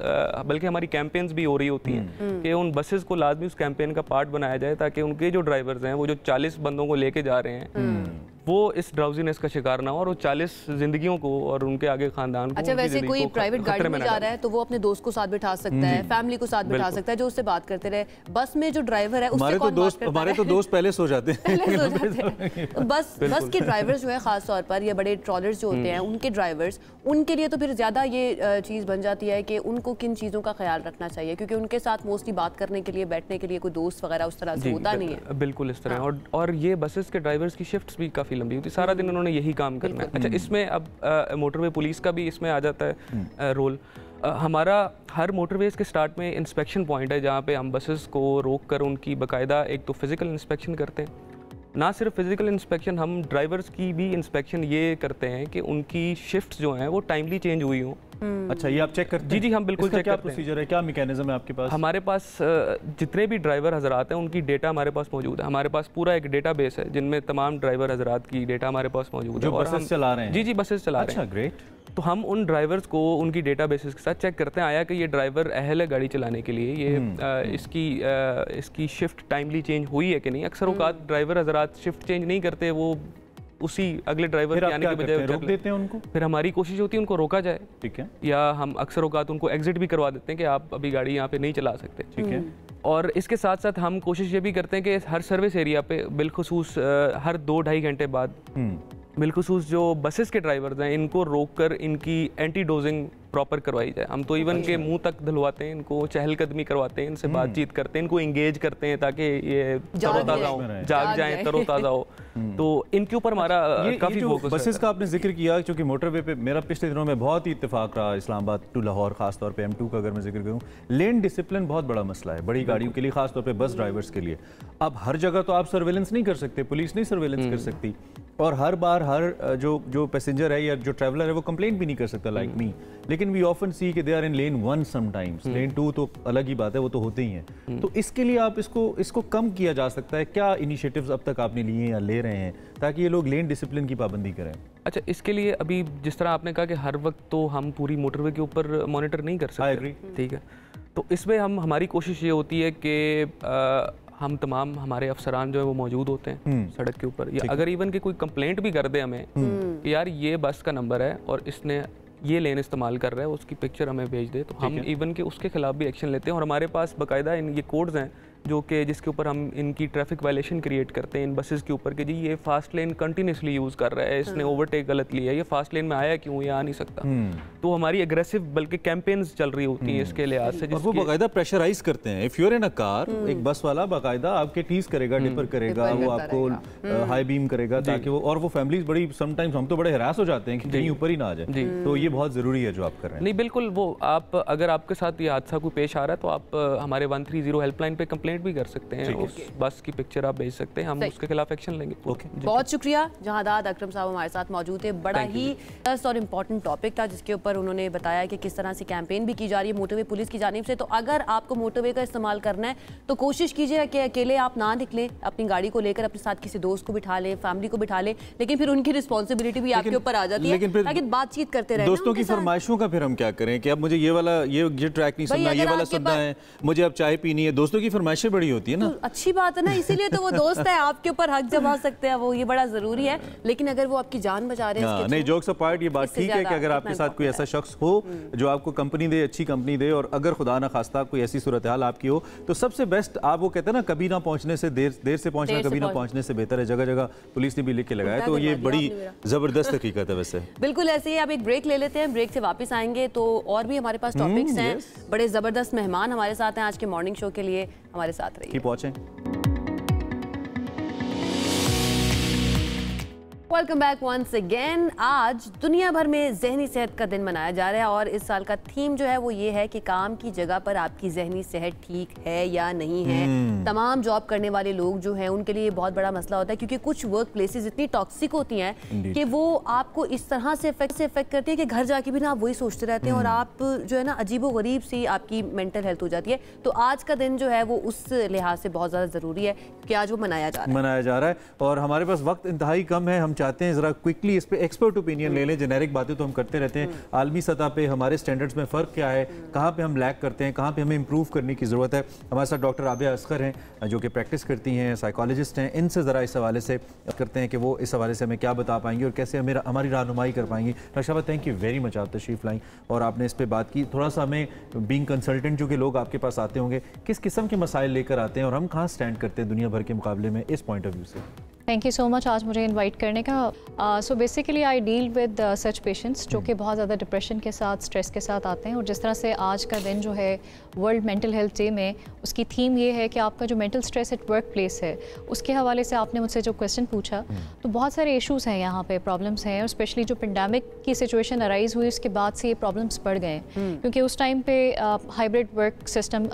बल्कि हमारी कैंपेन्स भी हो रही होती हैं कि उन बसेस को लाजमी उस कैंपेन का पार्ट बनाया जाए, ताकि उनके जो ड्राइवर्स हैं वो जो 40 बंदों को लेके जा रहे हैं वो इस ड्राउजीनेस का शिकार ना हो और वो 40 जिंदगियों को और उनके आगे खानदान को। अच्छा, वैसे कोई प्राइवेट गाड़ी में जा रहा है तो वो अपने दोस्त को साथ बिठा सकता है, फैमिली को साथ बिठा सकता है, जो उससे बात करते रहे। बस में जो ड्राइवर है उससे कौन बात करता है? हमारे तो दोस्त पहले सो जाते हैं। बस के ड्राइवर्स जो है खास तौर पर, या बड़े ट्रॉलर्स जो होते हैं उनके ड्राइवर्स, उनके लिए तो फिर ज्यादा ये चीज बन जाती है कि उनको किन चीजों का ख्याल रखना चाहिए, क्योंकि उनके साथ मोस्टली बात करने के लिए, बैठने के लिए कोई दोस्त वगैरह उस तरह से होता नहीं है। बिल्कुल इस तरह। और ये बसेस के ड्राइवर्स की शिफ्ट्स भी काफी लंबी होती है, सारा दिन उन्होंने यही काम करना है। अच्छा, इसमें अब मोटरवे पुलिस का भी इसमें आ जाता है रोल। हमारा हर मोटरवेज के स्टार्ट में इंस्पेक्शन पॉइंट है जहाँ पे हम बसेस को रोक कर उनकी बाकायदा एक तो फिजिकल इंस्पेक्शन करते हैं। ना सिर्फ फिजिकल इंस्पेक्शन, हम ड्राइवर्स की भी इंस्पेक्शन ये करते हैं कि उनकी शिफ्ट्स जो हैं वो टाइमली चेंज हुई हों। अच्छा, ये आप चेक करते हैं? जी, हम बिल्कुल चेक करते हैं। क्या प्रोसीजर है, क्या मैकेनिज्म है आपके पास? हमारे पास जितने भी ड्राइवर हजरात हैं उनकी डेटा हमारे पास मौजूद है। हमारे पास पूरा एक डेटा बेस है जिनमें तमाम ड्राइवर हजरात की डेटा हमारे पास मौजूद है। जो बसेस चला रहे हैं? जी, बसेस चला रहे हैं। अच्छा, ग्रेट। तो हम उन ड्राइवर्स को उनकी डेटा बेसिस के साथ चेक करते हैं, आया कि ये ड्राइवर अहल है गाड़ी चलाने के लिए, ये इसकी शिफ्ट टाइमली चेंज हुई है कि नहीं। अक्सर औकात ड्राइवर हजरात शिफ्ट चेंज नहीं करते, वो उसी अगले ड्राइवर के आने के बजाय रोक देते हैं उनको? फिर हमारी कोशिश होती है उनको रोका जाए, ठीक है, या हम अक्सर औकात उनको एग्जिट भी करवा देते हैं कि आप अभी गाड़ी यहाँ पे नहीं चला सकते, ठीक है। और इसके साथ साथ हम कोशिश ये भी करते हैं कि हर सर्विस एरिया पे बिलखुसूस हर 2-2.5 घंटे बाद बिलखुसूस जो बसेस के ड्राइवर्स हैं इनको रोककर इनकी एंटी डोजिंग प्रॉपर करवाई जाए। हम तो इवन के मुंह तक धुलवाते हैं, इनको चहलकदमी करवाते हैं, इनसे बातचीत करते हैं, इनको इंगेज करते हैं ताकि ये तरोताज़ा हो, जाग जाए, तरोताज़ा हो। तो इनके ऊपर हमारा काफ़ी फोकस। बसेस का आपने जिक्र किया, क्योंकि मोटरवे पे मेरा पिछले दिनों में बहुत ही इत्तेफाक रहा, इस्लामाबाद टू लाहौर खासतौर पे M2 का अगर मैं जिक्र करूँ, लेन डिसिप्लिन बहुत बड़ा मसला है बड़ी गाड़ियों के लिए, खासतौर पे बस ड्राइवर्स के लिए। अब हर जगह तो आप सर्वेलेंस नहीं कर सकते, पुलिस नहीं सर्वेलेंस कर सकती, और हर बार हर जो पैसेंजर है या जो ट्रैवलर है वो कंप्लेंट भी नहीं कर सकता, लाइक मी। लेकिन वी ऑफन सी कि they are in lane 1 sometimes, लेन 2 तो अलग ही बात है, वो तो होते ही हैं। तो इसके लिए आप इसको कम किया जा सकता है, क्या इनिशिएटिव्स अब तक आपने लिए या ले रहे हैं ताकि ये लोग लेन डिसिप्लिन की पाबंदी करें? अच्छा, इसके लिए अभी जिस तरह आपने कहा कि हर वक्त तो हम पूरी मोटरवे के ऊपर मॉनिटर नहीं कर सकते, ठीक है, तो इसमें हमारी कोशिश ये होती है कि हम तमाम हमारे अफसरान जो है वो मौजूद होते हैं सड़क के ऊपर, या अगर इवन की कोई कंप्लेंट भी कर दे हमें कि यार ये बस का नंबर है और इसने ये लेन इस्तेमाल कर रहा है, उसकी पिक्चर हमें भेज दे, तो हम इवन के उसके खिलाफ भी एक्शन लेते हैं। और हमारे पास बाकायदा ये कोड्स हैं जो कि जिसके ऊपर हम इनकी ट्रैफिक वायलेशन क्रिएट करते हैं इन बसेस के ऊपर कि जी ये फास्ट लेन कंटिन्यूसली यूज़ कर रहा है, इसने ओवरटेक गलत लिया है, ये फास्ट लेन में आया क्यों, ये आ नहीं सकता। तो हमारी एग्रेसिव बल्कि कैंपेन्स चल रही होती हैं इसके लिहाज से, और वो बाकायदा प्रेशराइज करते हैं। If you are in a car, एक बस वाला बाकायदा आपके टीज करेगा, डिपर करेगा, वो आपको हाई बीम करेगा ताकि वो, और वो फैमिलीज बड़ी समटाइम्स हम तो बड़े हरास हो जाते हैं कि कहीं ऊपर ही ना आ जाए। तो ये बहुत जरूरी है जो आप कर रहे हैं। नहीं बिल्कुल, वो आप अगर आपके साथ ये हादसा कोई पेश आ रहा है तो आप हमारे 130 हेल्पलाइन पे कंप्लेंट भी कर सकते हैं, उस बस की पिक्चर आप भेज सकते हैं, हम उसके खिलाफ एक्शन लेंगे। बहुत शुक्रिया जहादाद अकरम साहब हमारे साथ मौजूद थे। बड़ा ही और इम्पोर्टेंट टॉपिक था जिसके ऊपर उन्होंने बताया कि किस तरह से कैंपेन भी की जा रही है मोटरवे पुलिस की जानिब से। तो अगर आपको मोटरवे का इस्तेमाल करना है तो कोशिश कीजिए कि अकेले आप ना निकलें, अपनी गाड़ी को लेकर अपने साथ किसी दोस्त को बिठा लें, फैमिली को बिठा लें, लेकिन फिर उनकी रिस्पॉन्सिबिलिटी भी आपके ऊपर आ जाती है, ताकि बातचीत करते रहें। दोस्तों की फरमाइशों का फिर हम क्या करें कि अब मुझे ये वाला ये ट्रैक नहीं सुनना, ये वाला सुनना है, मुझे अब चाय पीनी है। दोस्तों की फरमाइशें बड़ी होती है ना, अच्छी बात है ना, इसीलिए तो वो दोस्त है, आपके ऊपर हक जमा सकते हैं, वो ये बड़ा जरूरी है। लेकिन अगर वो आपकी जान बचा रहे हैं, नहीं जोक्स अपार्ट, ये बात ठीक है कि अगर आपके साथ कोई ऐसा शख्स हो जो आपको कंपनी दे, अच्छी कंपनी दे, और अगर खुदा ना खास्ता कोई ऐसी सूरत हाल आपकी हो, तो सबसे बेस्ट आप वो कहते हैं ना, कभी ना पहुंचने से देर से पहुंचना कभी ना पहुंचने से बेहतर है। जगह जगह पुलिस ने भी लिख के लगाया, तो ये बड़ी जबरदस्त हकीकत है। वैसे बिल्कुल ऐसे ही। आप एक ब्रेक ले लेते हैं, ब्रेक से वापस आएंगे तो और भी हमारे पास टॉपिक्स हैं। बड़े जबरदस्त मेहमान हमारे साथ हैं आज के मॉर्निंग शो के लिए, हमारे साथ रहिए। पहुंचे। Welcome back once again. आज दुनिया भर में जहनी सेहत का दिन मनाया जा रहा है और इस साल का थीम जो है वो ये है कि काम की जगह पर आपकी जहनी सेहत ठीक है या नहीं है। तमाम जॉब करने वाले लोग जो हैं उनके लिए बहुत बड़ा मसला होता है, क्योंकि कुछ वर्क प्लेसेस इतनी टॉक्सिक होती हैं कि वो आपको इस तरह से इफेक्ट करती है कि घर जाके भी ना आप वही सोचते रहते हैं और आप जो है ना अजीबो गरीब सी आपकी मेंटल हेल्थ हो जाती है। तो आज का दिन जो है वो उस लिहाज से बहुत ज़्यादा ज़रूरी है कि आज वो मनाया जा रहा है। और हमारे पास वक्त इंतहाई कम है, हम चाहते हैं जरा क्विकली इस पे एक्सपर्ट ओपिनियन ले लें। जेनेरिक बातें तो हम करते रहते हैं, आलमी सतह पे हमारे स्टैंडर्ड्स में फ़र्क क्या है, कहाँ पे हम लैक करते हैं, कहाँ पे हमें इंप्रूव करने की ज़रूरत है। हमारे साथ डॉक्टर आबिया असगर हैं जो कि प्रैक्टिस करती हैं, साइकोलॉजिस्ट हैं। इनसे ज़रा इस हवाले से करते हैं कि वो इस हवाले से हमें क्या बता पाएंगे और कैसे हमारी रहनुमाई कर पाएंगी। रशाबा, थैंक यू वेरी मच, आप तशरीफ़ लाई और आपने इस पर बात की। थोड़ा सा हमें बीइंग कंसल्टेंट जो कि लोग आपके पास आते होंगे, किस किस्म के मसाइल लेकर आते हैं और हम कहाँ स्टैंड करते हैं दुनिया भर के मुकाबले में इस पॉइंट ऑफ व्यू से? थैंक यू सो मच आज मुझे इनवाइट करने का। So basically I deal with such patients जो कि बहुत ज़्यादा डिप्रेशन के साथ, स्ट्रेस के साथ आते हैं। और जिस तरह से आज का दिन जो है वर्ल्ड मेंटल हेल्थ डे में, उसकी थीम ये है कि आपका जो mental stress at work place है उसके हवाले से आपने मुझसे जो क्वेश्चन पूछा, तो बहुत सारे इशूज़ हैं यहाँ पे, प्रॉब्लम्स हैं। और स्पेशली जो पेंडेमिक की सिचुएशन अराइज हुई उसके बाद से ये प्रॉब्लम्स बढ़ गए हैं, क्योंकि उस टाइम पे हाइब्रिड वर्क सिस्टम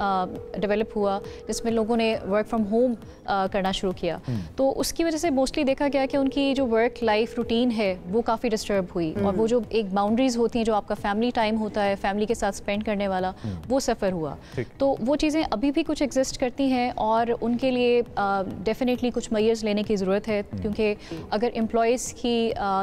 डेवलप हुआ जिसमें लोगों ने वर्क फ्रॉम होम करना शुरू किया। तो उसकी वजह से मोस्टली देखा गया कि उनकी जो वर्क लाइफ रूटीन है वो काफ़ी डिस्टर्ब हुई और वो जो एक बाउंड्रीज होती हैं, जो आपका फैमिली टाइम होता है, फैमिली के साथ स्पेंड करने वाला, वो सफ़र हुआ। तो वो चीज़ें अभी भी कुछ एग्जिस्ट करती हैं और उनके लिए डेफिनेटली कुछ मेजर्स लेने की ज़रूरत है, क्योंकि अगर एम्प्लॉयज़ की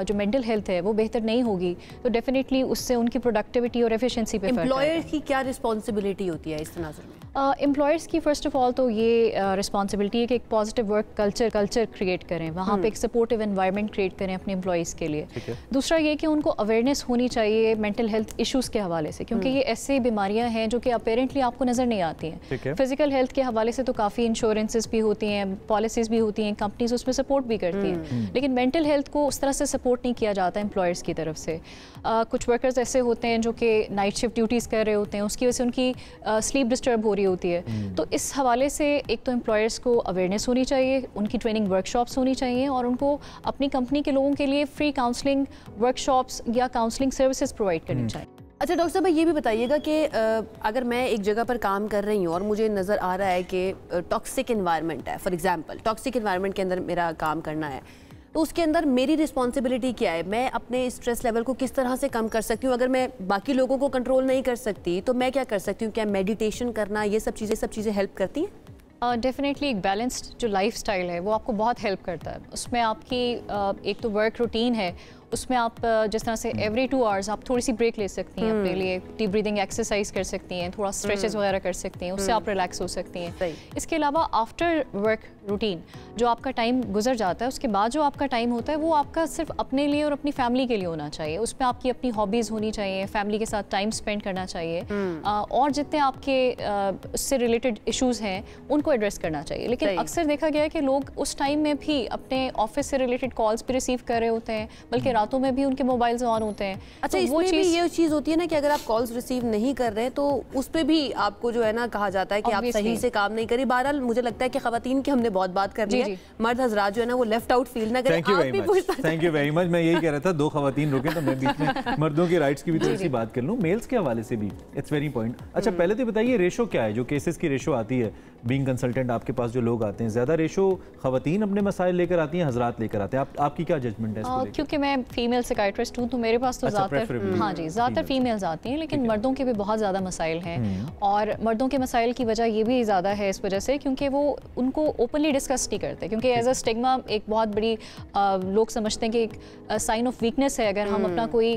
जो मेंटल हेल्थ है वो बेहतर नहीं होगी तो डेफिनेटली उससे उनकी प्रोडक्टिविटी और एफिशिएंसी पे एम्प्लॉयर की क्या रिस्पॉन्सिबिलिटी होती है इस तनाजुर में? एम्प्लॉयर्स की फ़र्स्ट ऑफ ऑल तो ये रिस्पॉन्सिबिलिटी है कि एक पॉजिटिव वर्क कल्चर क्रिएट करें, वहाँ पे एक सपोर्टिव एनवायरनमेंट क्रिएट करें अपने एम्प्लॉइज़ के लिए। दूसरा ये कि उनको अवेयरनेस होनी चाहिए मेंटल हेल्थ इश्यूज़ के हवाले से, क्योंकि ये ऐसी बीमारियाँ हैं जो कि अपेरेंटली आपको नज़र नहीं आती हैं। फिजिकल हेल्थ के हवाले से तो काफ़ी इंश्योरेंसेस भी होती हैं, पॉलिसीज़ भी होती हैं, कंपनीज उसमें सपोर्ट भी करती हैं, लेकिन मेंटल हेल्थ को उस तरह से सपोर्ट नहीं किया जाता एम्प्लॉयर्स की तरफ से। कुछ वर्कर्स ऐसे होते हैं जो कि नाइट शिफ्ट ड्यूटीज़ कर रहे होते हैं, उसकी वजह से उनकी स्लीप डिस्टर्ब हो रही होती है। तो इस हवाले से एक तो एम्प्लॉयर्स को अवेयरनेस होनी चाहिए, उनकी ट्रेनिंग वर्कशॉप्स होनी चाहिए, और उनको अपनी कंपनी के लोगों के लिए फ्री काउंसलिंग वर्कशॉप्स या काउंसलिंग सर्विसेज प्रोवाइड करनी चाहिए। अच्छा डॉक्टर साहब, ये भी बताइएगा कि अगर मैं एक जगह पर काम कर रही हूँ और मुझे नज़र आ रहा है कि टॉक्सिक इन्वायरमेंट है, फॉर एग्जांपल टॉक्सिक इन्वायरमेंट के अंदर मेरा काम करना है, तो उसके अंदर मेरी रिस्पॉन्सिबिलिटी क्या है? मैं अपने स्ट्रेस लेवल को किस तरह से कम कर सकती हूँ? अगर मैं बाकी लोगों को कंट्रोल नहीं कर सकती तो मैं क्या कर सकती हूँ? क्या मेडिटेशन करना, ये सब चीज़ें हेल्प करती हैं? डेफिनेटली एक बैलेंस्ड जो लाइफ स्टाइल है वो आपको बहुत हेल्प करता है। उसमें आपकी एक तो वर्क रूटीन है, उसमें आप जिस तरह से एवरी 2 आवर्स आप थोड़ी सी ब्रेक ले सकती हैं अपने लिए, डीप ब्रीदिंग एक्सरसाइज कर सकती हैं, थोड़ा स्ट्रेचेस वगैरह कर सकती हैं, उससे आप रिलैक्स हो सकती हैं। इसके अलावा आफ्टर वर्क रूटीन जो आपका टाइम गुजर जाता है, उसके बाद जो आपका टाइम होता है वो आपका सिर्फ अपने लिए और अपनी फैमिली के लिए होना चाहिए। उसमें आपकी अपनी हॉबीज़ होनी चाहिए, फैमिली के साथ टाइम स्पेंड करना चाहिए, और जितने आपके उससे रिलेटेड इशूज़ हैं उनको एड्रेस करना चाहिए। लेकिन अक्सर देखा गया है कि लोग उस टाइम में भी अपने ऑफिस से रिलेटेड कॉल्स भी रिसीव कर रहे होते हैं, बल्कि रातों में भी उनके मोबाइल्स ऑन होते हैं। अच्छा, तो वो ये चीज़ होती है ना कि अगर आप कॉल्स रिसीव नहीं कर रहे हैं तो उस पर भी आपको जो है ना कहा जाता है कि आप सही से काम नहीं करी। बहरहाल मुझे लगता है कि खवातीन की हमने बहुत बात कर ली है, मर्द हजरात जो है ना वो लेफ्ट आउट फील ना करें। Thank you very much. मैं यही कह रहा था 2 खवातीन रुके तो मैं बीच में मर्दों के राइट्स की भी थोड़ी सी बात कर लूँ, मेल्स के हवाले से भी इट्स वेरी इंपॉर्टेंट। अच्छा, पहले तो बताइए रेशो क्या है जो केसेस की रेशो आती है? बीइंग कंसल्टेंट आपके पास जो लोग आते हैं, ज़्यादा रेशो खवातीन अपने मसाइल लेकर आती हैं, हजरात लेकर आते हैं? आपकी क्या जजमेंट है इसको लेकर? क्योंकि मैं फीमेल साइकियाट्रिस्ट हूँ तो मेरे पास तो ज़्यादातर हाँ जी ज़्यादातर फीमेल्स आती हैं, लेकिन मर्दों के भी बहुत ज़्यादा मसाइल हैं। और मर्दों के मसाइल की वजह ये भी ज़्यादा है इस वजह से क्योंकि वो उनको ओपनली डिस्कस नहीं करते, क्योंकि एज अ स्टिग्मा एक बहुत बड़ी लोग समझते हैं कि एक साइन ऑफ वीकनेस है अगर हम अपना कोई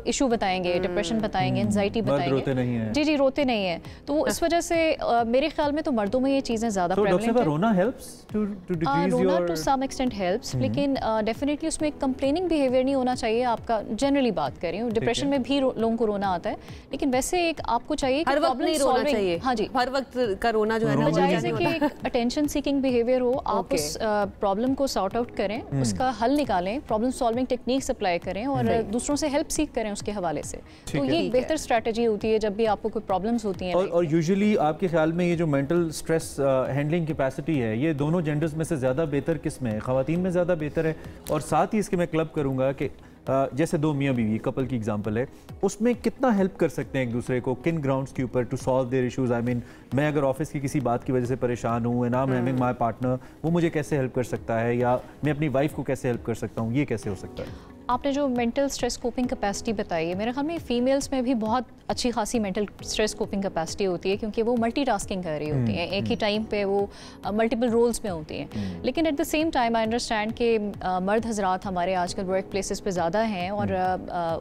इशू बताएंगे, डिप्रेशन बताएंगे, एंजाइटी बताएंगे। जी रोते नहीं है, तो इस वजह से मेरे ख्याल में तो मर्दों में ये चीज़ें ज़्यादा प्रेवलेंट है। रोना हेल्प्स टू डिक्रीज योर, रोना टू सम एक्सटेंट हेल्प्स, लेकिन डेफिनेटली उसमें कंप्लेनिंग बिहेवियर नहीं होना चाहिए आपका। जनरली बात कर रही हूँ, डिप्रेशन में भी लोगों को रोना आता है, लेकिन वैसे एक आपको चाहिए कि प्रॉब्लम सॉल्विंग चाहिए। हाँ जी, हर वक्त का रोना जो है ना जायज़ है कि एक अटेंशन सीकिंग बिहेवियर हो, आप उस प्रॉब्लम को सॉर्ट आउट करें, उसका हल निकालें, प्रॉब्लम सॉल्विंग टेक्निक्स अप्लाई करें और दूसरों से हेल्प सीख करें उसके हवाले से। तो ये एक बेहतर स्ट्रेटजी होती है जब भी आपको कोई प्रॉब्लम्स होती हैं। और यूजुअली आपके ख्याल में ये जो मेंटल स्ट्रेस हैंडलिंग कैपेसिटी है, ये दोनों जेंडर्स में से ज़्यादा बेहतर किस में है? ख़वातीन में ज़्यादा बेहतर है? और साथ ही इसके मैं क्लब करूँगा कि जैसे 2 मियाँ बीवी कपल की एग्जांपल है, उसमें कितना हेल्प कर सकते हैं एक दूसरे को, किन ग्राउंड्स के ऊपर to solve their issues? I mean, मैं अगर ऑफिस की किसी बात की वजह से परेशान हूँ and I am having my partner, वो मुझे कैसे हेल्प कर सकता है, या मैं अपनी वाइफ को कैसे हेल्प कर सकता हूँ, ये कैसे हो सकता है? आपने जो मेंटल स्ट्रेस कोपिंग कैपेसिटी बताई है, मेरे ख्याल में फीमेल्स में भी बहुत अच्छी खासी मेंटल स्ट्रेस कोपिंग कैपेसिटी होती है, क्योंकि वो मल्टीटास्किंग कर रही होती हैं, एक ही टाइम पे वो मल्टीपल रोल्स में होती हैं। लेकिन at the same time I understand कि मर्द हजरात हमारे आजकल वर्क प्लेसेस पे ज़्यादा हैं और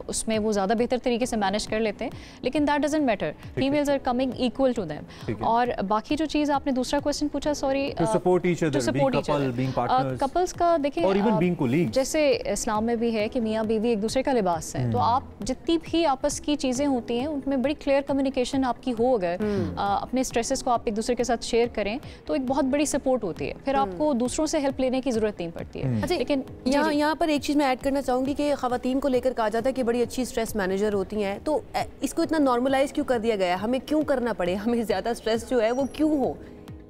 उसमें वो ज़्यादा बेहतर तरीके से मैनेज कर लेते हैं, लेकिन that doesn't matter, females are coming equal to them. और बाकी जो चीज़ आपने दूसरा क्वेश्चन पूछा, सॉरी, कपल्स का देखिए, जैसे इस्लाम में भी है कि मियाँ बीवी एक दूसरे का लिबास है, तो आप जितनी भी आपस की चीज़ें होती हैं उनमें बड़ी क्लियर कम्युनिकेशन आपकी हो, अगर अपने स्ट्रेसेस को आप एक दूसरे के साथ शेयर करें तो एक बहुत बड़ी सपोर्ट होती है, फिर आपको दूसरों से हेल्प लेने की ज़रूरत नहीं पड़ती है। अच्छा, लेकिन यहाँ पर एक चीज़ मैं ऐड करना चाहूँगी कि ख़वातीन को लेकर कहा जाता है कि बड़ी अच्छी स्ट्रेस मैनेजर होती हैं, तो इसको इतना नॉर्मलाइज क्यों कर दिया गया है? हमें क्यों करना पड़े, हमें ज़्यादा स्ट्रेस जो है वो क्यों हो?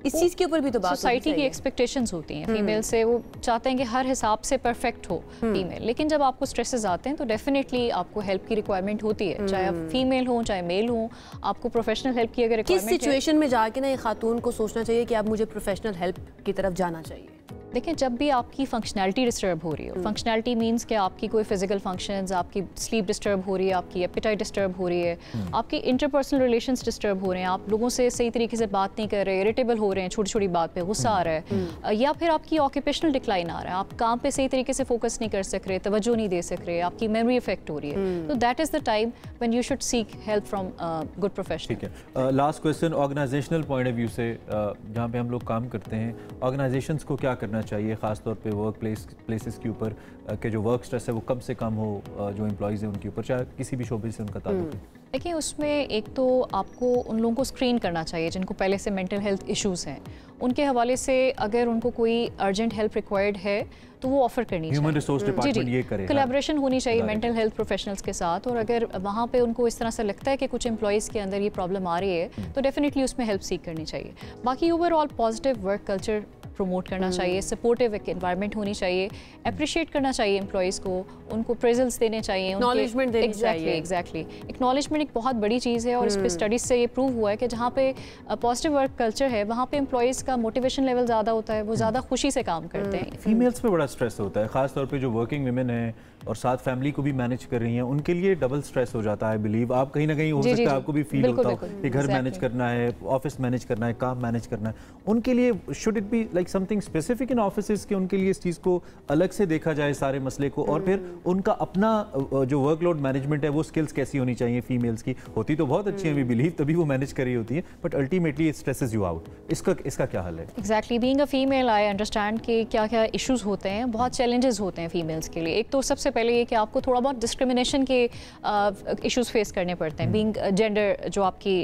इस चीज़ के ऊपर भी तो बात सोसाइटी की एक्सपेक्टेशंस होती हैं फीमेल से, वो चाहते हैं कि हर हिसाब से परफेक्ट हो फीमेल, लेकिन जब आपको स्ट्रेसेस आते हैं तो डेफिनेटली आपको हेल्प की रिक्वायरमेंट होती है, चाहे आप फीमेल हो चाहे मेल हो, आपको प्रोफेशनल हेल्प की अगर रिक्वायरमेंट है। किस सिचुएशन में जाके ना एक खातून को सोचना चाहिए कि अब मुझे प्रोफेशनल हेल्प की तरफ जाना चाहिए? देखिए, जब भी आपकी फंक्शनैलिटी डिस्टर्ब हो रही हो, फंक्शनैलिटी मींस कि आपकी कोई फिजिकल फंक्शंस, आपकी स्लीप डिस्टर्ब हो रही है, आपकी एपेटाइट डिस्टर्ब हो रही है, आपकी इंटरपर्सनल रिलेशंस डिस्टर्ब हो रहे हैं, आप लोगों से सही तरीके से बात नहीं कर रहे, इरिटेबल हो रहे हैं, छोटी छोटी बात पे गुस्सा आ रहा है, या फिर आपकी ऑक्यूपेशनल डिक्लाइन आ रहा है, आप काम पे सही तरीके से फोकस नहीं कर सक रहे, तवज्जो नहीं दे सक रहे, आपकी मेमोरी इफेक्ट हो रही है, तो that is the time when you should seek help from good professional. ठीक है, last question, organisational point of view से जहाँ पे हम लोग काम करते हैं, ऑर्गेनाइजेशंस को क्या करना चाहिए, ख़ासतौर पे वर्क प्लेसेस के ऊपर कि जो वर्क स्ट्रेस है वो कम से कम हो जो एम्प्लॉयज़ हैं उनके ऊपर, चाहे किसी भी शोबे से उनका ताल्लुक है? देखिए, उसमें एक तो आपको उन लोगों को स्क्रीन करना चाहिए जिनको पहले से मेंटल हेल्थ इश्यूज़ हैं, उनके हवाले से अगर उनको कोई अर्जेंट हेल्प रिक्वायर्ड है तो वो ऑफर करनी चाहिए। ह्यूमन रिसोर्स डिपार्टमेंट ये करे, कोलैबोरेशन होनी चाहिए मेंटल हेल्थ प्रोफेशनल्स के साथ, और अगर वहाँ पे उनको इस तरह से लगता है कि कुछ एम्प्लॉयज़ के अंदर ये प्रॉब्लम आ रही है तो डेफिनेटली उसमें हेल्प सीख करनी चाहिए। बाकी overall positive work culture promote करना चाहिए, सपोर्टिव एक एनवायरनमेंट होनी चाहिए, अप्रिशिएट करना चाहिए एम्प्लॉयज़ को, उनको प्रेजेंस देने चाहिए, एक्नॉलेजमेंट देनी चाहिए। एग्जैक्टली एक्नॉलेजमेंट एक बहुत बड़ी चीज़ है, और इस पे स्टडीज से ये प्रूव हुआ है कि जहाँ पे पॉजिटिव वर्क कल्चर है वहाँ पे एम्प्लॉयज़ का मोटिवेशन लेवल ज़्यादा होता है, वो ज़्यादा खुशी से काम करते हैं। फीमेल्स पे बड़ा स्ट्रेस होता है, खासतौर पे जो वर्किंग विमेन हैं और साथ फैमिली को भी मैनेज कर रही हैं, उनके लिए डबल स्ट्रेस हो जाता है। बिलीव आप कहीं ना कहीं हो सकता है आपको भी फील होता हो कि घर मैनेज करना है, ऑफिस मैनेज करना है, काम मैनेज करना है। उनके लिए should it be like something specific in offices के उनके लिए इस चीज़ को अलग से देखा जाए सारे मसले को, और फिर उनका अपना जो वर्कलोड मैनेजमेंट है वो स्किल्स कैसी होनी चाहिए फीमेल्स की? होती तो बहुत अच्छी है, वी बिलीव, तभी वो मैनेज कर रही होती है, but ultimately it stresses you out. इसका क्या हल है? Exactly, being a female I understand कि क्या क्या इश्यूज होते हैं, बहुत चैलेंजेस होते हैं फीमेल्स के लिए। एक तो सबसे पहले ये कि आपको थोड़ा बहुत डिस्क्रिमिनेशन के इश्यूज फेस करने पड़ते हैं, बीइंग जेंडर जो आपकी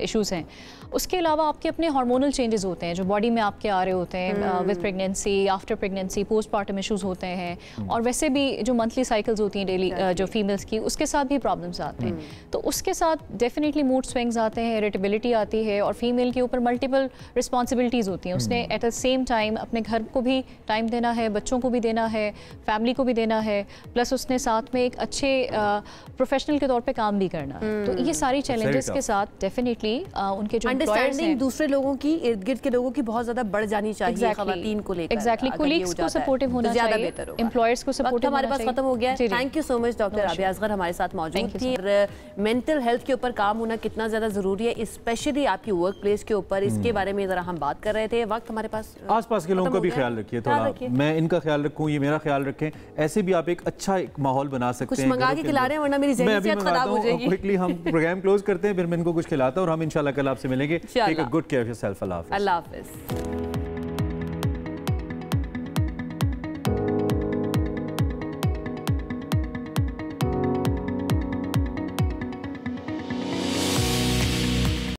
इश्यूज हैं। उसके अलावा आपके अपने हार्मोनल चेंजेस होते हैं जो बॉडी में आपके आ रहे होते हैं with pregnancy, after pregnancy, postpartum issues होते हैं, और वैसे भी जो मंथली साइकिल्स होती हैं डेली जो फीमेल्स की, उसके साथ भी प्रॉब्लम्स आते हैं। तो उसके साथ डेफिनेटली मूड स्विंग्स आते हैं, इरिटेबिलिटी आती है, और फीमेल के ऊपर मल्टीपल रिस्पॉन्सिबिलिटीज़ होती हैं। उसने एट द सेम टाइम अपने घर को भी टाइम देना है, बच्चों को भी देना है, फैमिली को भी देना है, प्लस उसने साथ में एक अच्छे प्रोफेशनल के तौर पे काम भी करना है। तो ये सारी चैलेंजेस के साथ डेफिनेटली उनके जो अंडरस्टैंडिंग दूसरे लोगों की, इर्द गिर्द के लोगों की बहुत ज्यादा बढ़ जानी चाहिए खवातीन को लेकर। एग्जैक्टली, कोलीग्स को सपोर्टिव होना चाहिए, ज्यादा बेहतर होगा, एम्प्लॉयर्स को सपोर्टिव हमारे पास खत्म हो गया। Thank you so much doctor Rabia Asghar हमारे साथ मौजूद थी। मेंटल हेल्थ के ऊपर काम होना कितना ज्यादा जरूरी है, स्पेशली आपकी वर्क प्लेस के ऊपर, इसके बारे में जरा हम बात कर रहे थे। वक्त हमारे पास, आसपास के लोगों का भी ख्याल रखिए थोड़ा, मैं इनका ख्याल रखूं, ये मेरा ख्याल रखें, ऐसे भी आप एक अच्छा एक माहौल बना सकते हैं। कुछ मंगा के खिला रहे हैं वरना मेरी सेहत खराब हो जाएगी। क्विकली हम प्रोग्राम क्लोज करते हैं, फिर मैं इनको कुछ खिलाता हूं, और हम इंशाल्लाह कल आपसे मिलेंगे। Take a good care of yourself. अल्लाह हाफिज़।